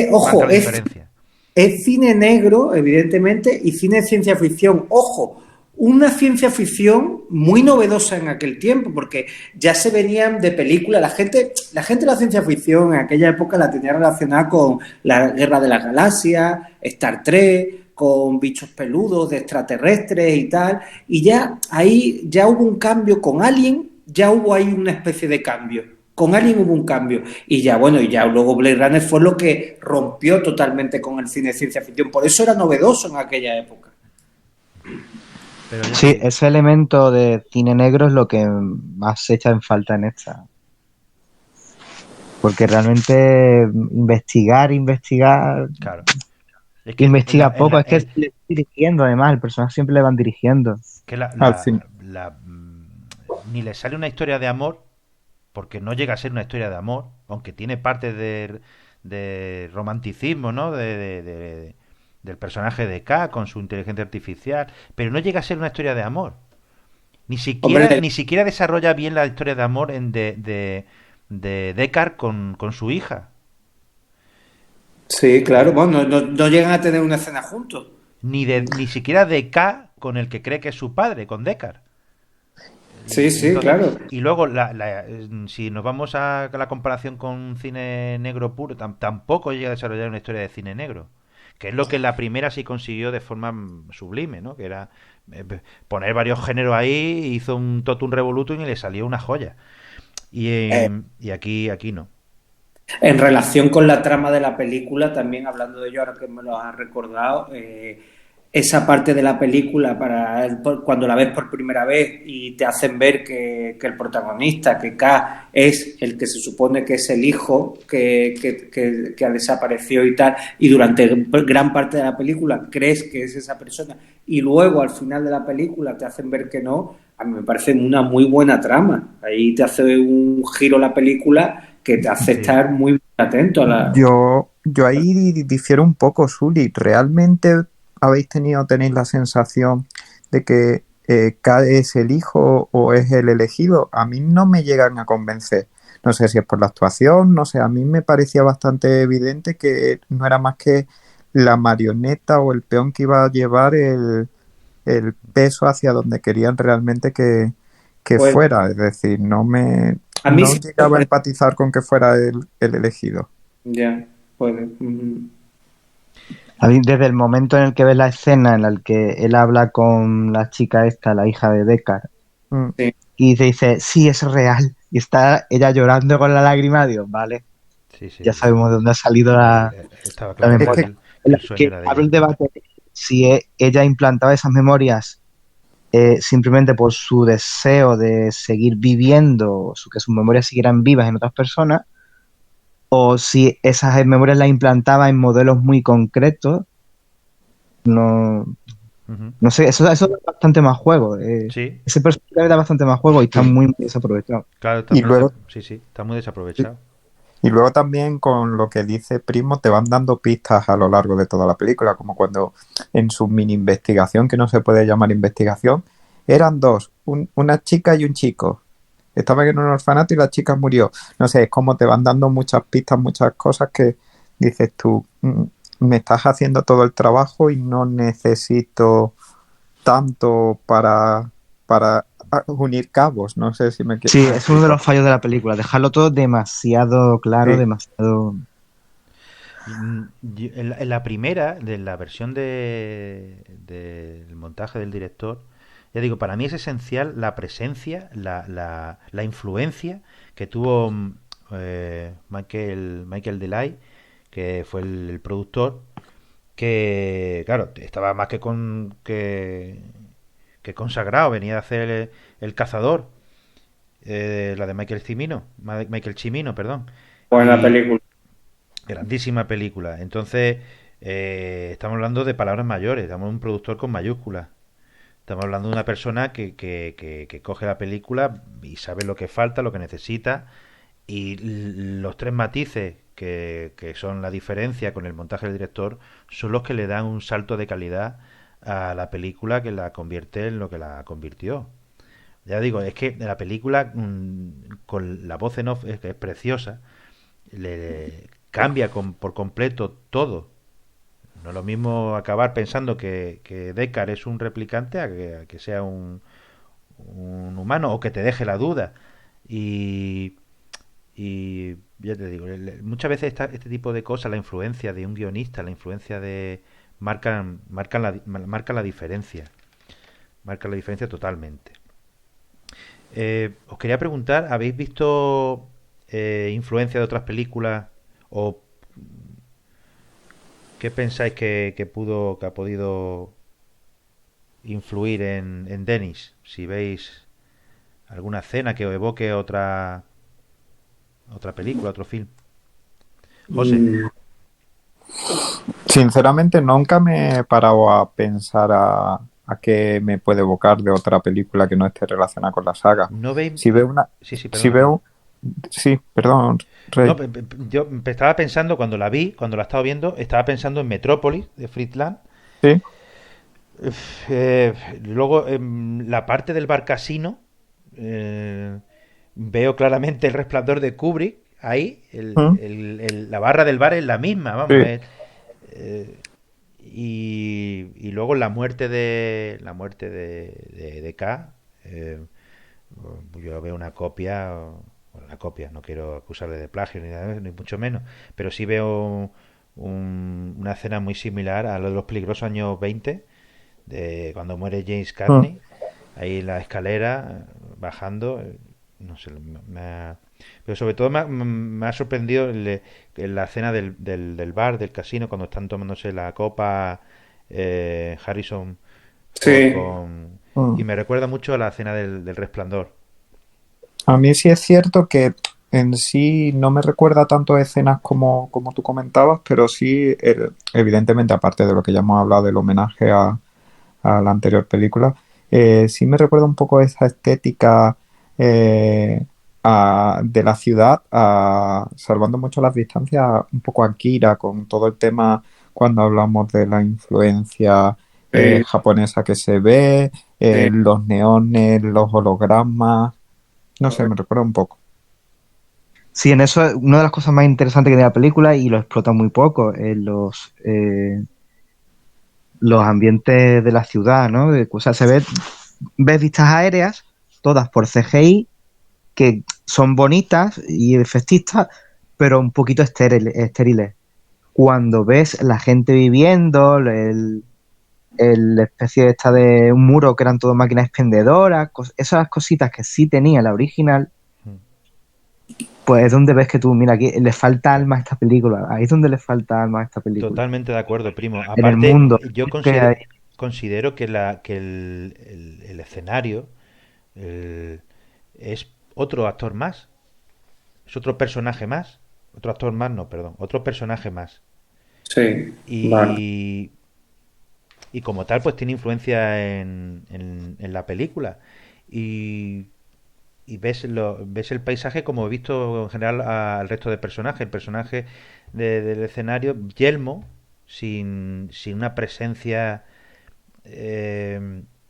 marca
ojo,
la diferencia.
es cine negro, evidentemente, y cine de ciencia ficción. Ojo, una ciencia ficción muy novedosa en aquel tiempo, porque ya se venían de películas. La gente de la ciencia ficción en aquella época la tenía relacionada con la Guerra de las Galaxias, Star Trek, con bichos peludos de extraterrestres y tal. Y ya ahí ya hubo un cambio con Alien, ya hubo ahí una especie de cambio. Con Alien hubo un cambio. Y ya, bueno, y ya luego Blade Runner fue lo que rompió totalmente con el cine de ciencia ficción. Por eso era novedoso en aquella época.
Pero ya te
Sí,
digo.
ese elemento de cine negro es lo que más se echa en falta en esta. Porque realmente
Claro. Es que
investiga poco, es que le va dirigiendo además, el personaje siempre le van dirigiendo.
que
Al fin.
ni le sale una historia de amor porque no llega a ser una historia de amor, aunque tiene parte de romanticismo, ¿no? Del personaje de K con su inteligencia artificial, pero no llega a ser una historia de amor.
Hombre,
Ni siquiera desarrolla bien la historia de amor de Deckard con su hija.
sí, claro,
Eh,
bueno, no llegan a tener una escena juntos.
ni siquiera de K con el que cree que es su padre, con Deckard.
Sí, sí,
Entonces,
claro.
y luego, si nos vamos a la comparación con cine negro puro, tampoco llega a desarrollar una historia de cine negro, que es lo que la primera sí consiguió de forma sublime, ¿no? Que era poner varios géneros ahí, hizo un totum revolutum y le salió una joya. Y aquí no.
En relación con la trama de la película, también hablando de ello, ahora que me lo has recordado, esa parte de la película cuando la ves por primera vez y te hacen ver que el protagonista, que K, es el que se supone que es el hijo que ha desaparecido y tal, y durante gran parte de la película crees que es esa persona, y luego al final de la película te hacen ver que no, a mí me parece una muy buena trama. Ahí te hace un giro la película que te hace
Sí.
estar muy atento a la...
Yo ahí difiero un poco, Sully. ¿Realmente tenéis la sensación de que K es el hijo o es el elegido? A mí no me llegan a convencer. No sé si es por la actuación, no sé, a mí me parecía bastante evidente que no era más que la marioneta o el peón que iba a llevar el peso hacia donde querían realmente que
Pues
fuera. Es decir,
a mí
no
sí me
llegaba a
parece...
empatizar con que fuera el elegido.
Ya, puede.
A mí, desde el momento en el que ves la escena en la que él habla con la chica esta, la hija de Deckard,
Mm.
Sí.
y dice, sí, es real, y está ella llorando con la lágrima, digo, vale,
Sí, sí.
ya sabemos de dónde ha salido
Estaba
la
claro
Es
memoria.
que
En la
el sueño
que
era de
abre
ella.
el debate si ella implantaba esas memorias simplemente por su deseo de seguir viviendo, que sus memorias siguieran vivas en otras personas, o si esas memorias las implantaba en modelos muy concretos, no,
Ujú.
no sé, eso da bastante más juego.
Sí,
Ese personaje da bastante más juego y está
sí.
muy desaprovechado.
claro, está
Y
muy
luego,
sí, sí, está muy
y
desaprovechado.
y luego también con lo que dice Primo te van dando pistas a lo largo de toda la película, como cuando en su mini investigación, que no se puede llamar investigación, eran dos, una chica y un chico. Estaban en un orfanato y la chica murió. No sé, es como te van dando muchas pistas, muchas cosas que dices tú, me estás haciendo todo el trabajo y no necesito tanto para unir cabos. No sé si
Sí,
me
es uno de
explico.
los fallos de la película, dejarlo todo demasiado claro,
Sí,
demasiado...
En la primera, de la versión del montaje del director, ya digo, para mí es esencial la presencia, la influencia que tuvo Michael Delay, que fue el productor, que, claro, estaba más que consagrado, venía de hacer el Cazador, la de Michael Cimino, perdón.
Buena
Y
película.
grandísima película. Entonces, estamos hablando de palabras mayores, estamos de un productor con mayúsculas. Estamos hablando de una persona que coge la película y sabe lo que falta, lo que necesita, y los tres matices que son la diferencia con el montaje del director son los que le dan un salto de calidad a la película que la convierte en lo que la convirtió. Ya digo, es que la película con la voz en off es que es preciosa, le cambia por completo todo. No es lo mismo acabar pensando que Deckard es un replicante a que sea un humano o que te deje la duda. Y, y ya te digo, muchas veces este tipo de cosas, la influencia de un guionista, la influencia de... marcan la diferencia. Marcan la diferencia totalmente. Os quería preguntar, ¿habéis visto influencia de otras películas o qué pensáis que ha podido influir en Dennis? Si veis alguna escena que os evoque otra película, otro film. José.
Mm,
sinceramente nunca me he parado a pensar a qué me puede evocar de otra película que no esté relacionada con la saga.
¿No veis?
Si veo una,
Sí, sí,
si
perdona, perdona.
veo, sí, perdón,
No,
Rey.
yo estaba pensando cuando la vi, cuando la estaba viendo, estaba pensando en Metrópolis de Friedland.
Sí,
Luego, la parte del bar casino, eh, veo claramente el resplandor de Kubrick ahí.
mm,
La barra del bar es la misma, vamos.
sí,
Eh, y luego la muerte de K. Yo veo una copia, bueno, una copia, no quiero acusarle de plagio ni nada, ni mucho menos, pero sí veo una escena muy similar a lo de los peligrosos años 20 de cuando muere James
mm,
Cagney, ahí en la escalera, bajando, no sé, pero sobre todo me ha sorprendido la escena del bar, del casino, cuando están tomándose la copa Harrison Ford
Sí,
con...
Mm.
Y me recuerda mucho a la escena del Resplandor.
A mí sí es cierto que en sí no me recuerda tanto a escenas como tú comentabas, pero sí, evidentemente, aparte de lo que ya hemos hablado del homenaje a la anterior película, sí me recuerda un poco esa estética eh, de la ciudad, salvando mucho las distancias, un poco a Kira, con todo el tema cuando hablamos de la influencia
sí,
japonesa que se ve,
sí,
los neones, los hologramas, no sé, me
correcto.
recuerda un poco.
Sí, en eso, una de las cosas más interesantes que tiene la película, y lo explota muy poco, en los ambientes de la ciudad, ¿no? O sea, ves vistas aéreas, todas por CGI, que son bonitas y efectistas, pero un poquito estériles. Cuando ves la gente viviendo, la especie esta de un muro que eran todo máquinas expendedoras, esas cositas que sí tenía la original,
Mm.
pues es donde ves que tú, mira, aquí le falta alma a esta película. Ahí es donde le falta alma a esta película.
Totalmente de acuerdo, primo.
En el
Aparte,
mundo
yo
que hay.
considero que, que el escenario el- es otro actor más, es otro personaje más. Otro actor más, no, perdón, otro personaje más.
Sí, vale.
Y, y como tal, pues tiene influencia en la película. Y, y ves el paisaje como he visto en general al resto de personajes. El personaje del escenario, Yelmo, sin una presencia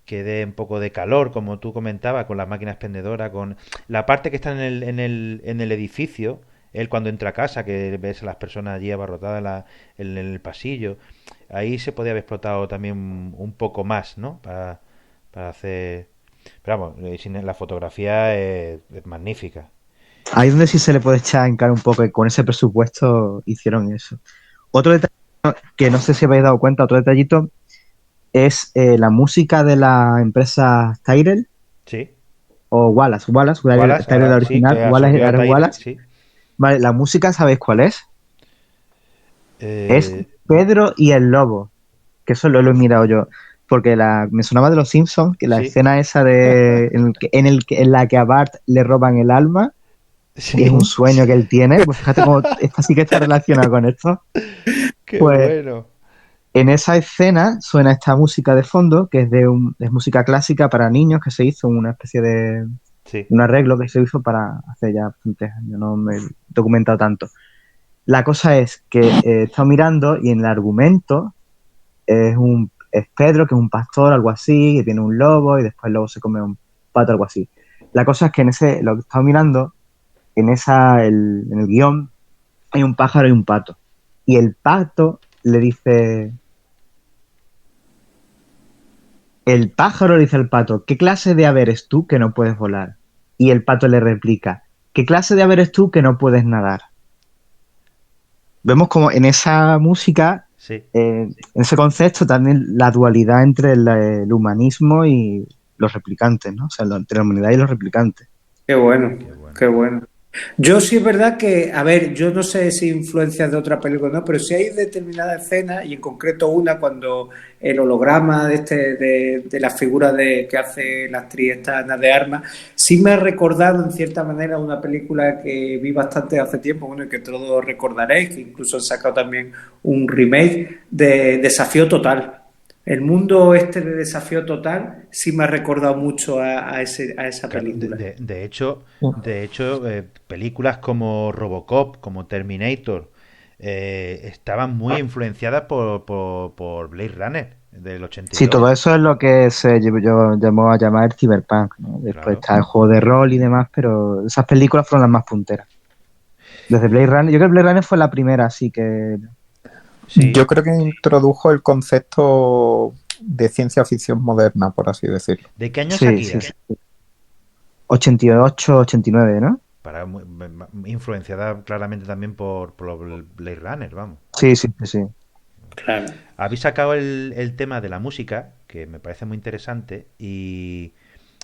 que dé un poco de calor, como tú comentabas, con la máquina expendedora, con la parte que está en el edificio, él cuando entra a casa, que ves a las personas allí abarrotadas en el pasillo, ahí se podía haber explotado también un poco más, ¿no? Para hacer... Pero vamos, la fotografía es magnífica.
Ahí es donde sí se le puede echar en cara un poco, que con ese presupuesto hicieron eso. Otro detalle que no sé si habéis dado cuenta, otro detallito, es la música de la empresa Tyrell
Sí.
o Wallace,
Wallace,
Tyrell
ahora sí,
original,
que
Wallace,
absorbió a
ahora es
Tyrell,
Wallace.
sí.
Vale, la música, ¿sabéis cuál es? Es
Eh,
Pedro y el Lobo, que eso lo he mirado yo, porque me sonaba de los Simpsons, que la
sí,
escena esa en la que a Bart le roban el alma, que es
sí.
un sueño que él tiene, pues fíjate cómo esta sí que está relacionada con esto.
Qué
Pues
bueno.
en esa escena suena esta música de fondo, que es música clásica para niños, que se hizo una especie de
Sí.
un arreglo que se hizo para hace ya bastantes años, no me he documentado tanto. La cosa es que he estado mirando y en el argumento es Pedro, que es un pastor, algo así, que tiene un lobo y después el lobo se come un pato, algo así. La cosa es que lo que he estado mirando, en el guión, hay un pájaro y un pato. Y el pato le dice, el pájaro le dice al pato, ¿qué clase de ave eres tú que no puedes volar? Y el pato le replica, ¿qué clase de ave eres tú que no puedes nadar? Vemos como en esa música,
Sí.
en ese concepto, también la dualidad entre el humanismo y los replicantes, ¿no? O sea, entre la humanidad y los replicantes.
Qué bueno,
Qué bueno.
qué bueno. Yo sí es verdad que, a ver, yo no sé si influencias de otra película o no, pero sí hay determinadas escenas, y en concreto una cuando el holograma de la figura que hace la actriz esta Ana de Armas, sí me ha recordado en cierta manera una película que vi bastante hace tiempo, bueno, y que todos recordaréis, que incluso han sacado también un remake de Desafío Total. El mundo este de Desafío Total sí me ha recordado mucho a esa
Claro,
película.
de hecho, películas como Robocop, como Terminator, estaban muy influenciadas por Blade Runner del
Sí,
82.
todo eso es lo que yo llamó a llamar cyberpunk, ¿no? Después
Claro.
está el juego de rol y demás, pero esas películas fueron las más punteras. Desde Blade Runner, yo creo que Blade Runner fue la primera, así que
Yo
Sí.
creo que introdujo el concepto de ciencia ficción moderna, por así decirlo.
¿De qué año es
sí, sí,
Akira?
sí. 88, 89, ¿no?
Influenciada claramente también por Blade Runner, vamos.
Sí, sí, sí, sí.
Claro.
Habéis sacado el tema de la música, que me parece muy interesante, y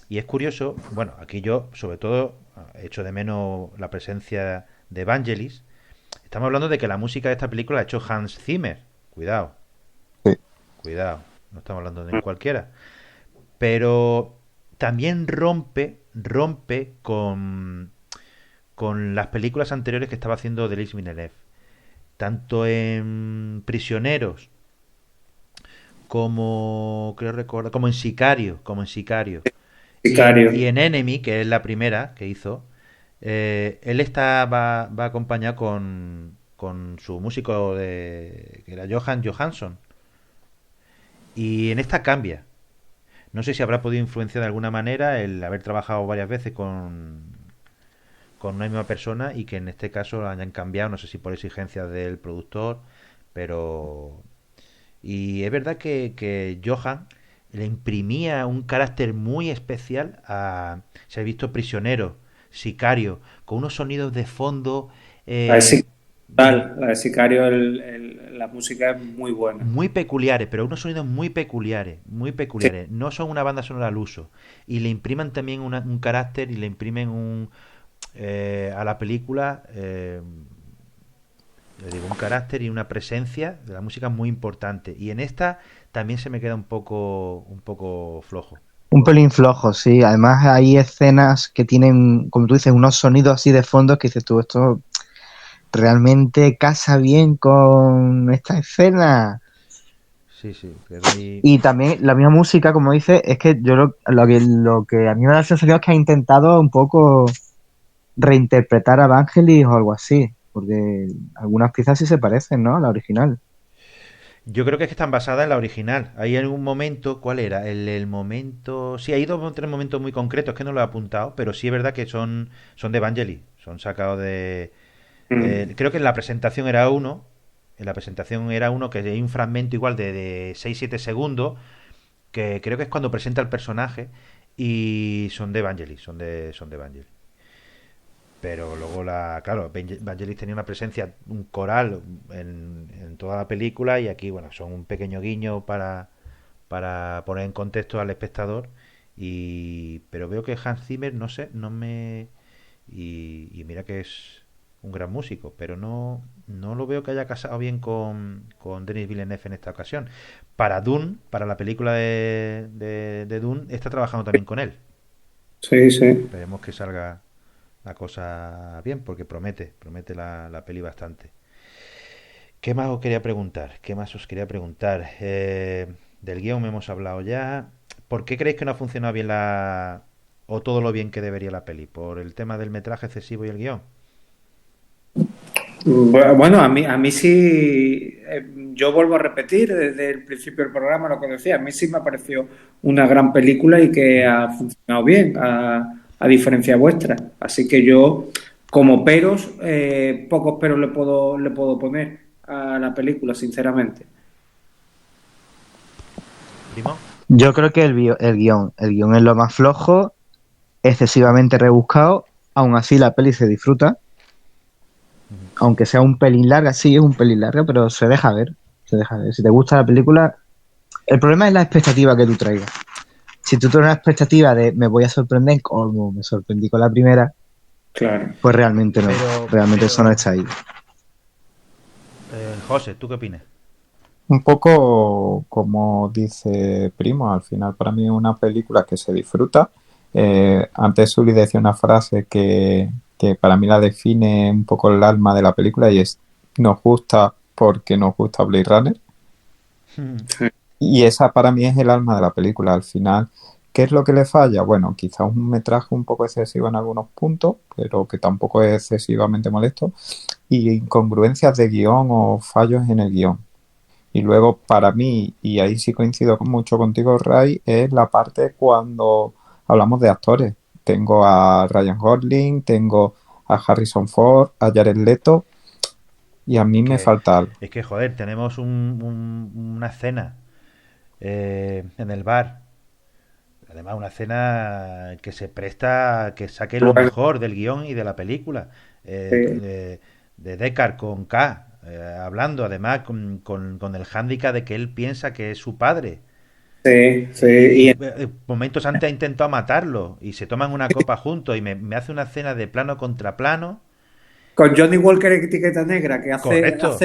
es curioso, bueno, aquí yo sobre todo echo de menos la presencia de Vangelis. Estamos hablando de que la música de esta película la ha hecho Hans Zimmer, cuidado.
Sí.
Cuidado, no estamos hablando de un cualquiera. Pero también rompe con las películas anteriores que estaba haciendo Denis Villeneuve. Tanto en Prisioneros como, creo recordar, como en Sicario.
Sicario.
Y en Enemy, que es la primera que hizo, él va acompañado con su músico que era Johan Johansson. Y en esta cambia. No sé si habrá podido influenciar de alguna manera el haber trabajado varias veces con una misma persona y que en este caso hayan cambiado, no sé si por exigencias del productor, pero... Y es verdad que Johan le imprimía un carácter muy especial a... Se ha visto Prisionero, Sicario, con unos sonidos de fondo
La de
eh,
Sicario, la de Sicario, la música es muy buena.
muy peculiares, pero unos sonidos muy peculiares, muy
Sí.
peculiares. No son una banda sonora al uso. Y le impriman también un carácter y le imprimen a la película, le digo, un carácter y una presencia de la música muy importante. Y en esta también se me queda un poco flojo.
Un pelín flojo, sí. Además hay escenas que tienen, como tú dices, unos sonidos así de fondo que dices tú, esto realmente casa bien con esta escena.
Sí, sí, pero ahí...
Y también la misma música, como dices, es que yo lo que a mí me da la sensación es que ha intentado un poco reinterpretar a Vangelis o algo así, porque algunas piezas sí se parecen, ¿no? A la original.
Yo creo que es que están basadas en la original. Hay algún momento, ¿cuál era? El momento... Sí, hay dos o tres momentos muy concretos que no lo he apuntado, pero sí es verdad que son de Vangelis. Son sacados de...
Mm.
creo que en la presentación era uno. En la presentación era uno que hay un fragmento igual de 6 7 segundos, que creo que es cuando presenta el personaje, y son de Vangelis, son de Vangelis. Pero luego claro, Vangelis tenía una presencia, un coral en toda la película, y aquí, bueno, son un pequeño guiño para poner en contexto al espectador. Pero veo que Hans Zimmer, no sé, no me... Y mira que es un gran músico, pero no lo veo que haya casado bien con Denis Villeneuve en esta ocasión. Para Dune, para la película de Dune, está trabajando también con él.
Sí, sí.
Esperemos que salga la cosa bien, porque promete la peli bastante. ¿Qué más os quería preguntar? ¿Qué más os quería preguntar? Del guión hemos hablado ya. ¿Por qué creéis que no ha funcionado bien o todo lo bien que debería la peli? ¿Por el tema del metraje excesivo y el guión?
Bueno, a mí sí, yo vuelvo a repetir desde el principio del programa lo que decía, a mí sí me pareció una gran película y que ha funcionado bien, a diferencia vuestra. Así que yo, como peros, pocos peros le puedo poner a la película, sinceramente.
¿Primo?
Yo creo que el guión es lo más flojo, excesivamente rebuscado, aún así la peli se disfruta,
Ujú.
aunque sea un pelín larga, sí es un pelín larga, pero se deja ver, se deja ver. Si te gusta la película, el problema es la expectativa que tú traigas. Si tú tienes una expectativa de me voy a sorprender como me sorprendí con la primera,
Claro.
pues realmente no,
Pero,
realmente eso no está ahí.
José, ¿tú qué opinas?
Un poco como dice Primo, al final para mí es una película que se disfruta. Antes Sully decía una frase que para mí la define un poco el alma de la película y es nos gusta porque nos gusta Blade Runner. Y esa para mí es el alma de la película. Al final, ¿qué es lo que le falla? Bueno, quizás un metraje un poco excesivo en algunos puntos, pero que tampoco es excesivamente molesto. Y incongruencias de guión o fallos en el guión. Y luego, para mí, y ahí sí coincido mucho contigo, Ray, es la parte cuando hablamos de actores. Tengo a Ryan Gosling, tengo a Harrison Ford, a Jared Leto, y a
Es
mí me
que,
falta algo.
es que joder, tenemos una escena en el bar. Además, una escena que se presta a que saque lo
Bueno,
mejor del guión y de la película.
sí,
De Deckard con K, hablando además con el hándicap de que él piensa que es su padre.
sí, sí,
Y
y
momentos antes ha intentado matarlo y se toman una copa juntos y me hace una escena de plano contra plano.
con Johnny Walker etiqueta negra, que
Correcto.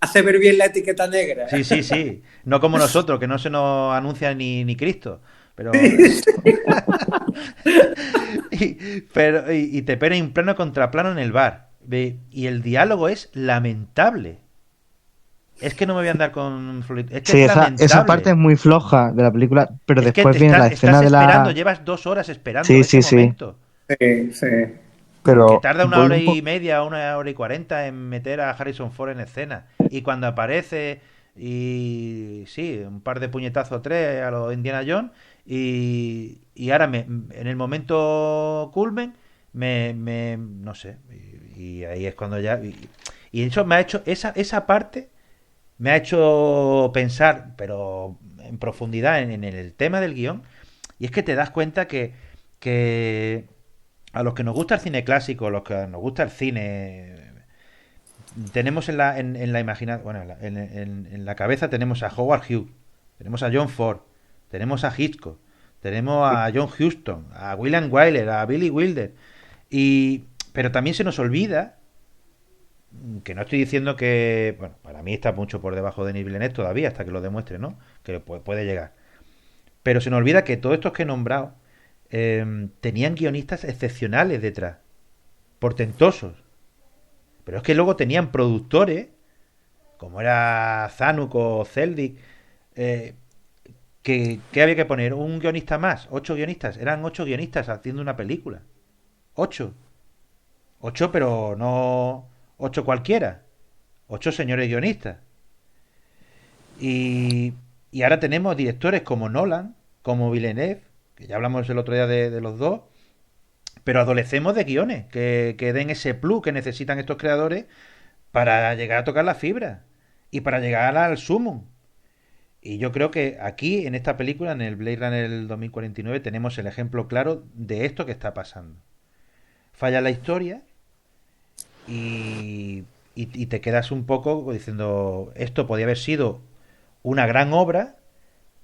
hace ver bien la etiqueta negra.
Sí, sí, sí. No como nosotros, que no se nos anuncia ni Cristo. Pero, y te ponen plano contra plano en el bar. Y el diálogo es lamentable. Es que no me voy a andar con... Es que
Sí,
es
esa parte
lamentable.
es muy floja de la película, pero
Es que
después viene la
estás
escena de
esperando,
la...
llevas 2 horas esperando
Sí,
ese
sí, sí,
momento.
Sí, sí.
Que
pero
tarda una
voy
hora
un
y
poco...
media, 1 hora y 40 en meter a Harrison Ford en escena. Y cuando aparece, y sí, un par de puñetazos o tres a los Indiana Jones. Y ahora en el momento culmen, no sé. Y ahí es cuando ya. Y eso me ha hecho. Esa parte me ha hecho pensar, pero en profundidad, en el tema del guión. Y es que te das cuenta que a los que nos gusta el cine clásico, a los que nos gusta el cine, tenemos en la imaginación, bueno, en la cabeza tenemos a Howard Hughes, tenemos a John Ford, tenemos a Hitchcock, tenemos a John Huston, a William Wyler, a Billy Wilder. Pero también se nos olvida, que no estoy diciendo que, bueno, para mí está mucho por debajo de Denis Villeneuve todavía, hasta que lo demuestre, ¿no? Que puede llegar. Pero se nos olvida que todos estos que he nombrado tenían guionistas excepcionales detrás, portentosos. Pero es que luego tenían productores, como era Zanuck o Zeldic, eh, que había que poner un guionista más, 8 guionistas. Eran 8 guionistas haciendo una película. 8. 8, pero no 8 cualquiera. 8 señores guionistas. Y, y ahora tenemos directores como Nolan, como Villeneuve, que ya hablamos el otro día de los dos, pero adolecemos de guiones que den ese plus que necesitan estos creadores para llegar a tocar la fibra y para llegar al sumo. Y yo creo que aquí, en esta película, en el Blade Runner del 2049, tenemos el ejemplo claro de esto que está pasando. Falla la historia y te quedas un poco diciendo, esto podía haber sido una gran obra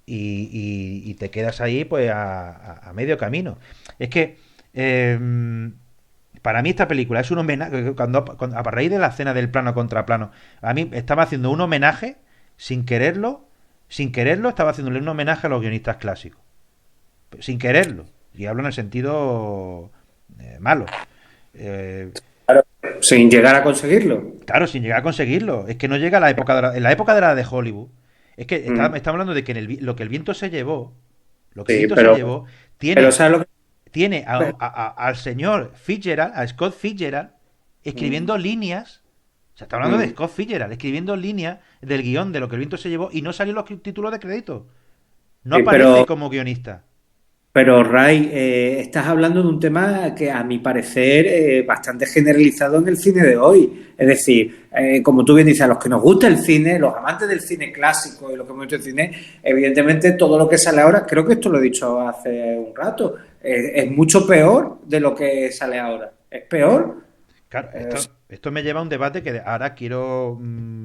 y te quedas ahí pues a medio camino. Es que para mí esta película es un homenaje, a raíz de la escena del plano contra plano, a mí estaba haciendo un homenaje sin quererlo, estaba haciéndole un homenaje a los guionistas clásicos, sin quererlo, y hablo en el sentido malo. Eh,
Claro, sin llegar a conseguirlo.
claro, sin llegar a conseguirlo, es que no llega a la época en la época de la de Hollywood. Es que
Mm.
estamos hablando de que lo que el viento se llevó, lo que el
Sí,
viento se llevó,
pero
tiene
¿sabes lo que?
tiene al señor Fitzgerald, a Scott Fitzgerald,
Mm,
escribiendo líneas. O sea, está hablando de
mm.
Scott Fitzgerald, escribiendo líneas del guión de lo que el viento se llevó y no salió los títulos de crédito. No
Sí,
aparece como guionista.
pero Ray, estás hablando de un tema que a mi parecer bastante generalizado en el cine de hoy. Es decir, como tú bien dices, a los que nos gusta el cine, los amantes del cine clásico y los que hemos hecho el cine, evidentemente todo lo que sale ahora, creo que esto lo he dicho hace un rato, es mucho peor de lo que sale ahora. Es peor.
Claro,
Eh,
esto me lleva a un debate que ahora quiero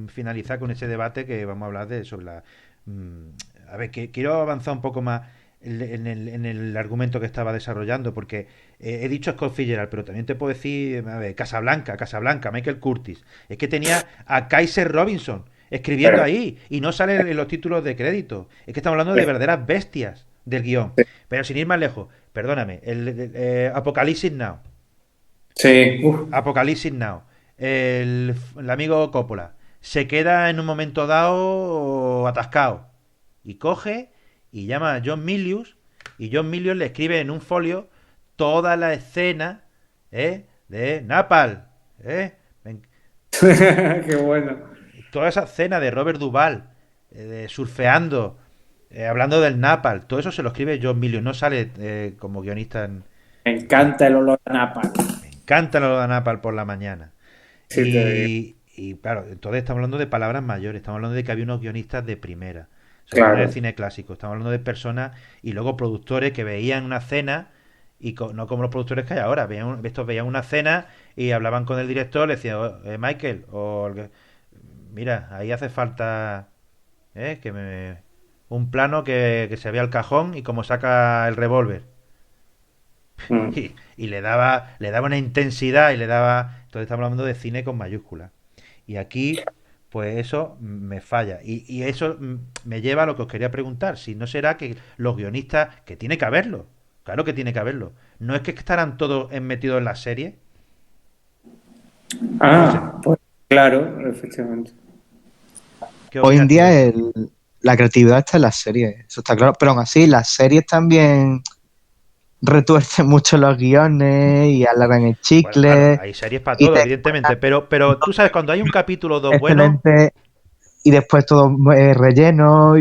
finalizar con ese debate que vamos a hablar sobre la... mm, a ver, que quiero avanzar un poco más en el argumento que estaba desarrollando, porque he dicho Scott Fitzgerald, pero también te puedo decir, a ver, Casablanca, Michael Curtis. Es que tenía a Kaiser Robinson escribiendo
pero,
ahí y no salen en los títulos de crédito. Es que estamos hablando de
eh,
verdaderas bestias del guión. Pero sin ir más lejos, perdóname, Apocalipsis Now.
sí, uf.
Apocalipsis Now. El amigo Coppola se queda en un momento dado atascado y coge y llama a John Milius y John Milius le escribe en un folio toda la escena de Napal. ¿eh?
Qué bueno.
Toda esa escena de Robert Duvall de surfeando, hablando del Napal, todo eso se lo escribe John Milius, no sale como guionista
Me
en,
encanta el olor a napa.
me encanta lo de Napal por la mañana.
Sí, te digo.
Y claro, entonces estamos hablando de palabras mayores, estamos hablando de que había unos guionistas de primera, sobre todo en el
Claro.
cine clásico, estamos hablando de personas y luego productores que veían una escena y no como los productores que hay ahora, estos veían una escena y hablaban con el director, le decían, "Oh, Michael, mira, ahí hace falta un plano que se vea el cajón y cómo saca el revólver."
Mm.
Y le daba una intensidad y le daba Entonces estamos hablando de cine con mayúsculas. Y aquí, pues eso me falla. Y eso me lleva a lo que os quería preguntar. Si no será que los guionistas, que tiene que haberlo, claro que tiene que haberlo. No es que estarán todos metidos en la serie. No sé.
Pues claro, efectivamente.
¿Qué
Hoy en
opinas tú?
día la creatividad está en las series, eso está claro. Pero aún así, las series también retuercen mucho los guiones y alargan el
Bueno, claro,
chicle.
hay series para
Y
todo,
te
evidentemente. Pero tú sabes, cuando hay un capítulo o dos bueno,
excelente y después todo relleno.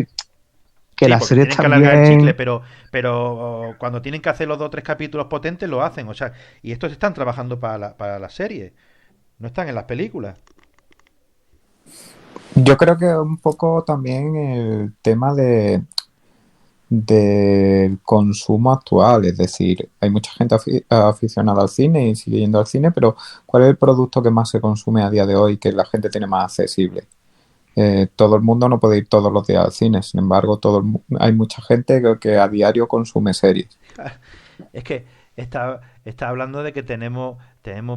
Que
sí,
las
porque
series
tienen que alargar el chicle,
también.
pero cuando tienen que hacer los dos o tres capítulos potentes, lo hacen. O sea, y estos están trabajando para la serie, no están en las películas.
Yo creo que un poco también el tema del consumo actual, es decir, hay mucha gente aficionada al cine y sigue yendo al cine, pero ¿cuál es el producto que más se consume a día de hoy que la gente tiene más accesible? Todo el mundo no puede ir todos los días al cine, sin embargo, hay mucha gente que a diario consume series.
Es que está hablando de que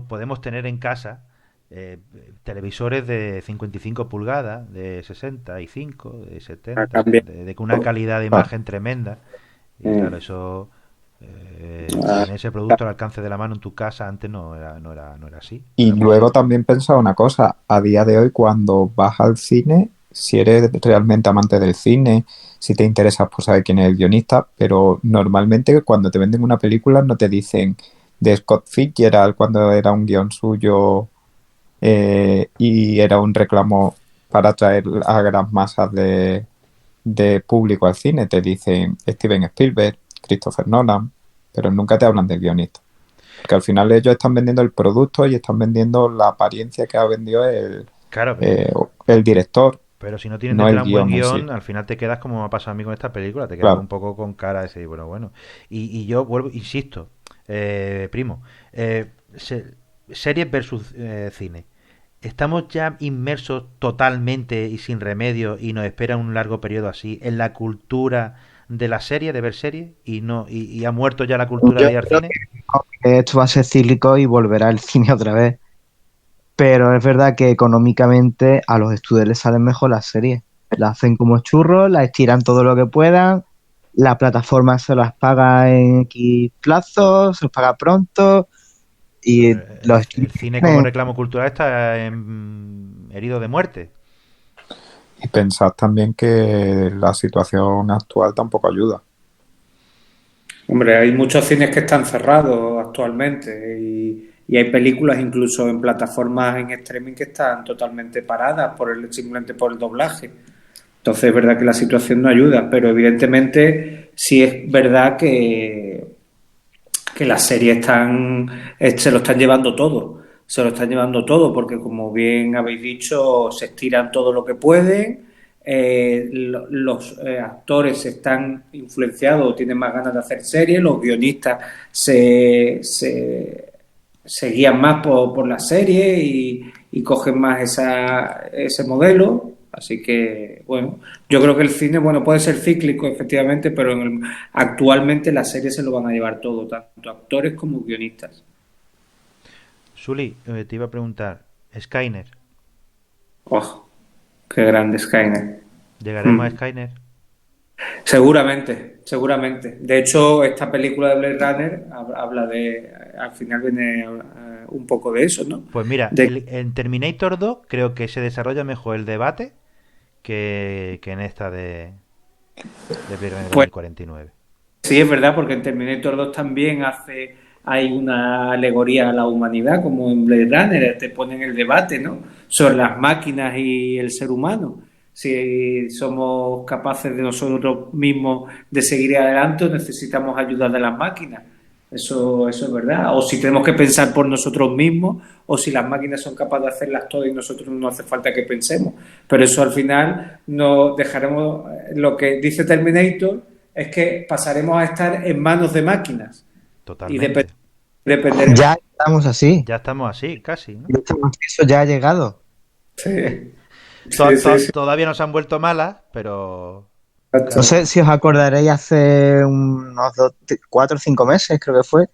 podemos tener en casa eh, televisores de 55 pulgadas, de 65, de 70,
También.
de con una calidad de
Claro.
imagen tremenda. Y claro,
Mm.
eso,
Ah,
tener ese producto al alcance de la mano en tu casa antes no era así.
Y
Era muy
luego
difícil.
también pensaba una cosa, a día de hoy cuando vas al cine, si eres realmente amante del cine, si te interesa pues saber quién es el guionista, pero normalmente cuando te venden una película no te dicen de Scott Fitzgerald cuando era un guión suyo y era un reclamo para atraer a gran masas de público al cine, te dicen Steven Spielberg, Christopher Nolan, pero nunca te hablan del guionista. Porque al final ellos están vendiendo el producto y están vendiendo la apariencia que ha vendido
Claro,
eh, el director,
pero si no tienes
no el
detrás un buen
guión en sí.
guión, al final te quedas como me ha pasado a mí con esta película, te quedas
Claro.
un poco con cara de decir, bueno. Y yo vuelvo, insisto, primo, series versus cine. ¿Estamos ya inmersos totalmente y sin remedio y nos espera un largo periodo así en la cultura de la serie, de ver series, y ha muerto ya la cultura
Yo
de ir al
creo
cine?
que esto va a ser cíclico y volverá al cine otra vez. Pero es verdad que económicamente a los estudios les salen mejor las series. Las hacen como churros, las estiran todo lo que puedan, la plataforma se las paga en X plazos, se los paga pronto y
Pero
los
el
estudios
cine como
tienen.
reclamo cultural está herido de muerte.
Y pensad también que la situación actual tampoco ayuda.
Hombre, hay muchos cines que están cerrados actualmente y hay películas incluso en plataformas en streaming que están totalmente paradas simplemente por el doblaje. Entonces es verdad que la situación no ayuda, pero evidentemente sí es verdad que las series se lo están llevando todo. Se lo están llevando todo porque, como bien habéis dicho, se estiran todo lo que pueden. Los actores están influenciados o tienen más ganas de hacer series. Los guionistas se guían más por la serie y cogen más ese modelo. Así que, bueno, yo creo que el cine, bueno, puede ser cíclico, efectivamente, pero actualmente las series se lo van a llevar todo, tanto actores como guionistas.
Suli, te iba a preguntar, Skyner,
¡Oh, qué grande Skynet!
¿llegaremos a
Hmm.
Skyner?
Seguramente, seguramente. De hecho, esta película de Blade Runner habla al final viene un poco de eso, ¿no?
Pues mira,
De
en Terminator 2 creo que se desarrolla mejor el debate que en esta de Blade Runner
Pues
2049.
sí, es verdad, porque en Terminator 2 también hay una alegoría a la humanidad, como en Blade Runner, te ponen el debate, ¿no? Sobre las máquinas y el ser humano. Si somos capaces de nosotros mismos de seguir adelante o necesitamos ayuda de las máquinas. Eso es verdad. O si tenemos que pensar por nosotros mismos, o si las máquinas son capaces de hacerlas todas y nosotros no hace falta que pensemos. Pero eso al final nos dejaremos, lo que dice Terminator es que pasaremos a estar en manos de máquinas y
Totalmente.
dependeremos.
Ya estamos así.
Ya estamos así, casi, ¿no?
Eso ya ha llegado.
Sí, sí, sí, sí.
Todavía no se han vuelto malas, pero
No
casi.
sé si os acordaréis hace unos 4 o 5 meses, creo que fue,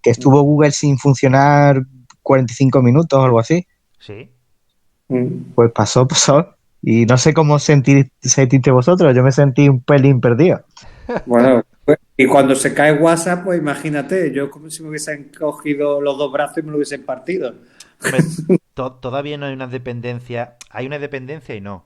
que estuvo Google sin funcionar 45 minutos o algo así.
Sí.
Pues pasó. Y no sé cómo sentiste vosotros. Yo me sentí un pelín perdido.
Bueno, pues, y cuando se cae WhatsApp, pues imagínate, yo como si me hubiesen cogido los dos brazos y me lo hubiesen partido.
Hombre, todavía no hay una dependencia. Hay una dependencia y no.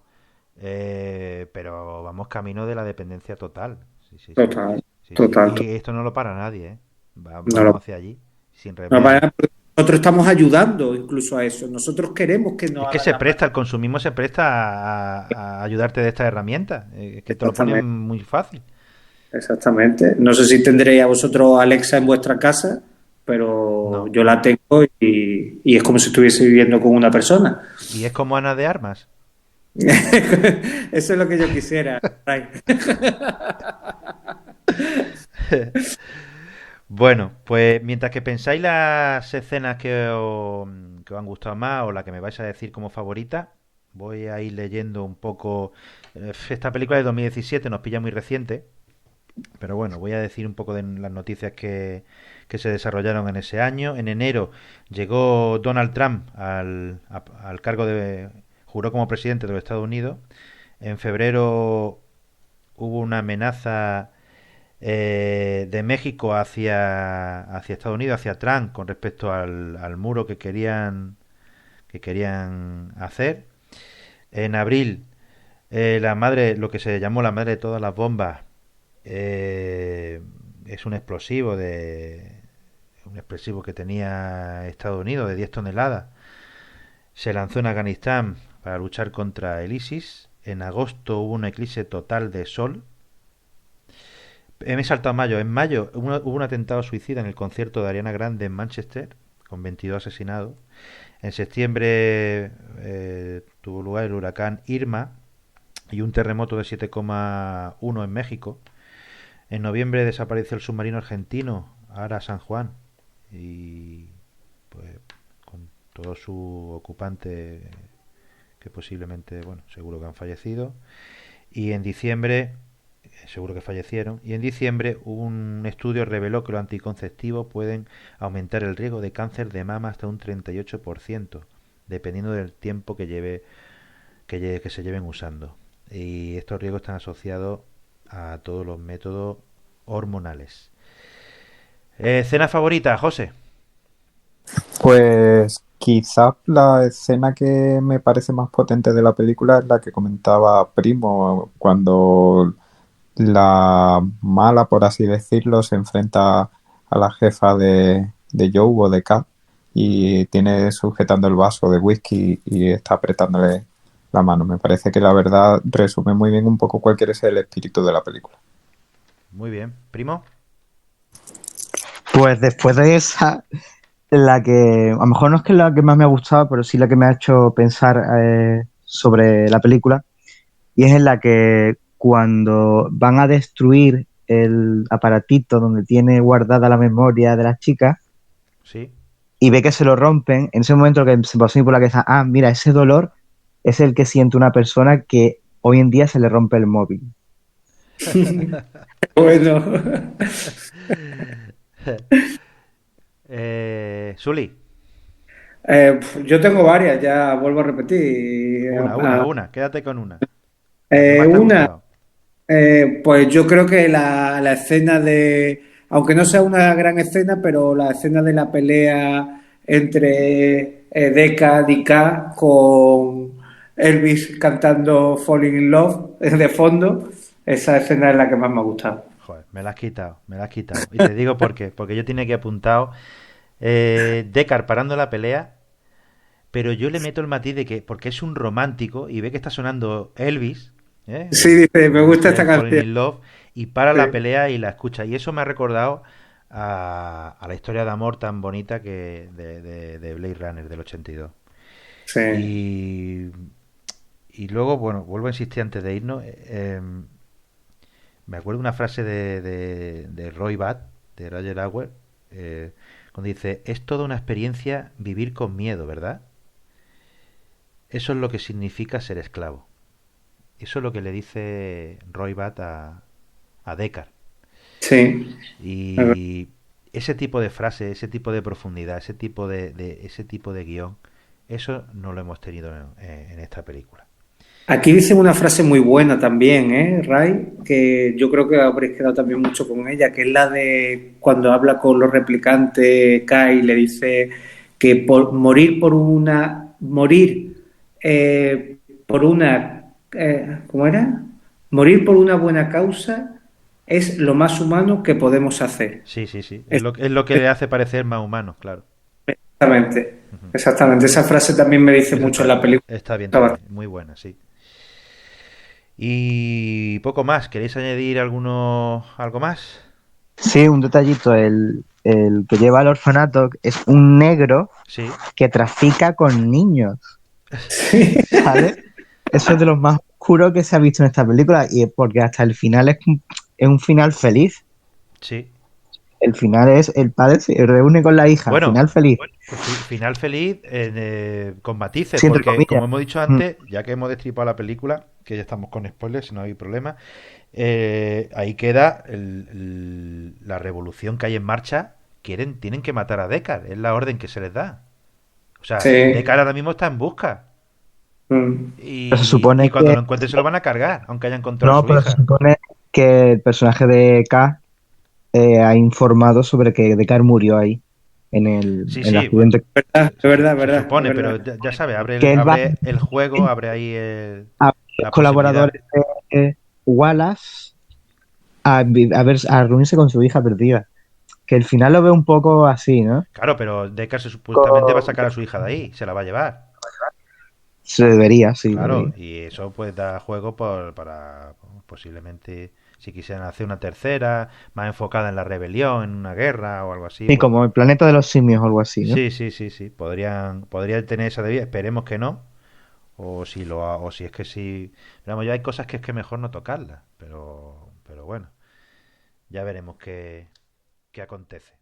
Pero vamos camino de la dependencia total. Sí, sí, sí.
Total,
Sí, sí.
total.
Y esto no lo para nadie, ¿eh?
No
Vamos
lo,
hacia allí, sin
no
remedio.
para- nosotros estamos ayudando incluso a eso. Nosotros queremos que
Es
nos
que
hagan
se
la mano.
presta, el consumismo se presta a ayudarte de estas herramientas. Es que te lo ponen
Exactamente,
muy fácil.
exactamente. No sé si tendréis a vosotros Alexa en vuestra casa, pero
No.
yo la tengo y es como si estuviese viviendo con una persona.
Y es como Ana de Armas.
Eso es lo que yo quisiera, Ray.
Bueno, pues mientras que pensáis las escenas que os han gustado más o la que me vais a decir como favorita, voy a ir leyendo un poco. Esta película de 2017 nos pilla muy reciente, pero bueno, voy a decir un poco de las noticias que se desarrollaron en ese año. En enero llegó Donald Trump al cargo de... juró como presidente de los Estados Unidos. En febrero hubo una amenaza de México hacia Estados Unidos, hacia Trump, con respecto al muro que querían hacer. En abril, la madre, lo que se llamó la madre de todas las bombas, eh, es un explosivo que tenía Estados Unidos de 10 toneladas. Se lanzó en Afganistán para luchar contra el ISIS. En agosto hubo un eclipse total de sol. Me he saltado a mayo. En mayo hubo un atentado suicida en el concierto de Ariana Grande en Manchester, con 22 asesinados. En septiembre tuvo lugar el huracán Irma y un terremoto de 7,1 en México. En noviembre desapareció el submarino argentino Ara San Juan y pues con todo su ocupante que posiblemente, bueno, seguro que han fallecido. Y en diciembre seguro que fallecieron. Y en diciembre un estudio reveló que los anticonceptivos pueden aumentar el riesgo de cáncer de mama hasta un 38%, dependiendo del tiempo que se lleven usando. Y estos riesgos están asociados a todos los métodos hormonales. ¿Escena favorita, José?
Pues quizás la escena que me parece más potente de la película es la que comentaba Primo, cuando la mala, por así decirlo, se enfrenta a la jefa de Joe o de Kat y tiene sujetando el vaso de whisky y está apretándole la mano. Me parece que la verdad resume muy bien un poco cuál quiere ser el espíritu de la película.
Muy bien. ¿Primo?
Pues después de esa, la que a lo mejor no es que la que más me ha gustado, pero sí la que me ha hecho pensar sobre la película, y es en la que cuando van a destruir el aparatito donde tiene guardada la memoria de las chicas
Sí.
y ve que se lo rompen, en ese momento lo que se pasó por la cabeza, mira, ese dolor es el que siente una persona que hoy en día se le rompe el móvil.
Bueno,
Suli,
yo tengo varias, ya vuelvo a repetir.
una. Quédate con una. La que más te ha
Una,
gustado.
pues yo creo que la escena de, aunque no sea una gran escena, pero la escena de la pelea entre Deckard y K con Elvis cantando Falling in Love de fondo, esa escena es la que más me ha gustado.
Joder, me la has quitado, me la has quitado. Y te digo por qué. Porque yo tenía que apuntado Deckard parando la pelea, pero yo le meto el matiz de que, porque es un romántico y ve que está sonando Elvis,
Sí, dice, me gusta esta
Falling
canción.
in Love, y para
Sí,
la pelea y la escucha. Y eso me ha recordado a la historia de amor tan bonita de Blade Runner del 82.
sí,
Y, y luego, bueno, vuelvo a insistir antes de irnos. Me acuerdo una frase de Roy Batty, de Roger Auer, eh, cuando dice: es toda una experiencia vivir con miedo, ¿verdad? Eso es lo que significa ser esclavo. Eso es lo que le dice Roy Batty a Deckard.
sí.
Y ese tipo de frase, ese tipo de profundidad, ese tipo de guión, eso no lo hemos tenido en esta película.
Aquí dicen una frase muy buena también, Ray? Que yo creo que habréis quedado también mucho con ella, que es la de cuando habla con los replicantes, Kai le dice que morir por una, ¿cómo era? Morir por una buena causa es lo más humano que podemos hacer.
Sí, sí, sí. Es lo que le hace parecer más humano, claro.
Exactamente,
Ujú.
exactamente. Esa frase también me dice
Eso
mucho en la película.
está bien también. Muy buena, sí. Y poco más. ¿Queréis añadir algo más?
Sí, un detallito, el que lleva al orfanato es un negro
Sí.
que trafica con niños,
Sí.
¿vale? Eso es de los más oscuros que se ha visto en esta película y es porque hasta el final es un final feliz.
Sí.
El final es el padre se reúne con la hija,
Bueno,
final feliz,
final feliz con matices,
sí, entre
porque
comillas.
como hemos dicho
Mm.
antes, ya que hemos destripado la película, que ya estamos con spoilers, si no hay problema, ahí queda la revolución que hay en marcha. Tienen que matar a Deckard, es la orden que se les da. O sea,
Sí.
Deckard ahora mismo está en busca.
Mm.
Pero se
Y
supone
cuando
que
lo encuentren se lo van a cargar, aunque haya encontrado a
no,
su
pero se
hija.
supone que el personaje de K ha informado sobre que Deckard murió ahí
Sí,
en el
sí, bueno,
accidente.
¿Verdad? Es verdad, es
se
verdad, es
supone, pero
verdad.
ya sabe,
Que él va
abre el juego, abre ahí
a los
la posibilidad.
colaboradores de Wallace a reunirse con su hija perdida. Que el final lo veo un poco así, ¿no?
Claro, pero Deckard supuestamente va a
Co-
sacar a su hija de ahí, se la va a llevar.
Se debería, sí,
Claro,
debería.
y eso pues da juego para posiblemente, si quisieran hacer una tercera, más enfocada en la rebelión, en una guerra o algo así,
Sí,
pues
como el planeta de los simios o algo así, ¿no?
sí, sí, sí, sí, podrían tener esa debida, esperemos que no, o si es que sí, pero vamos, ya hay cosas que es que mejor no tocarlas, pero bueno, ya veremos qué acontece.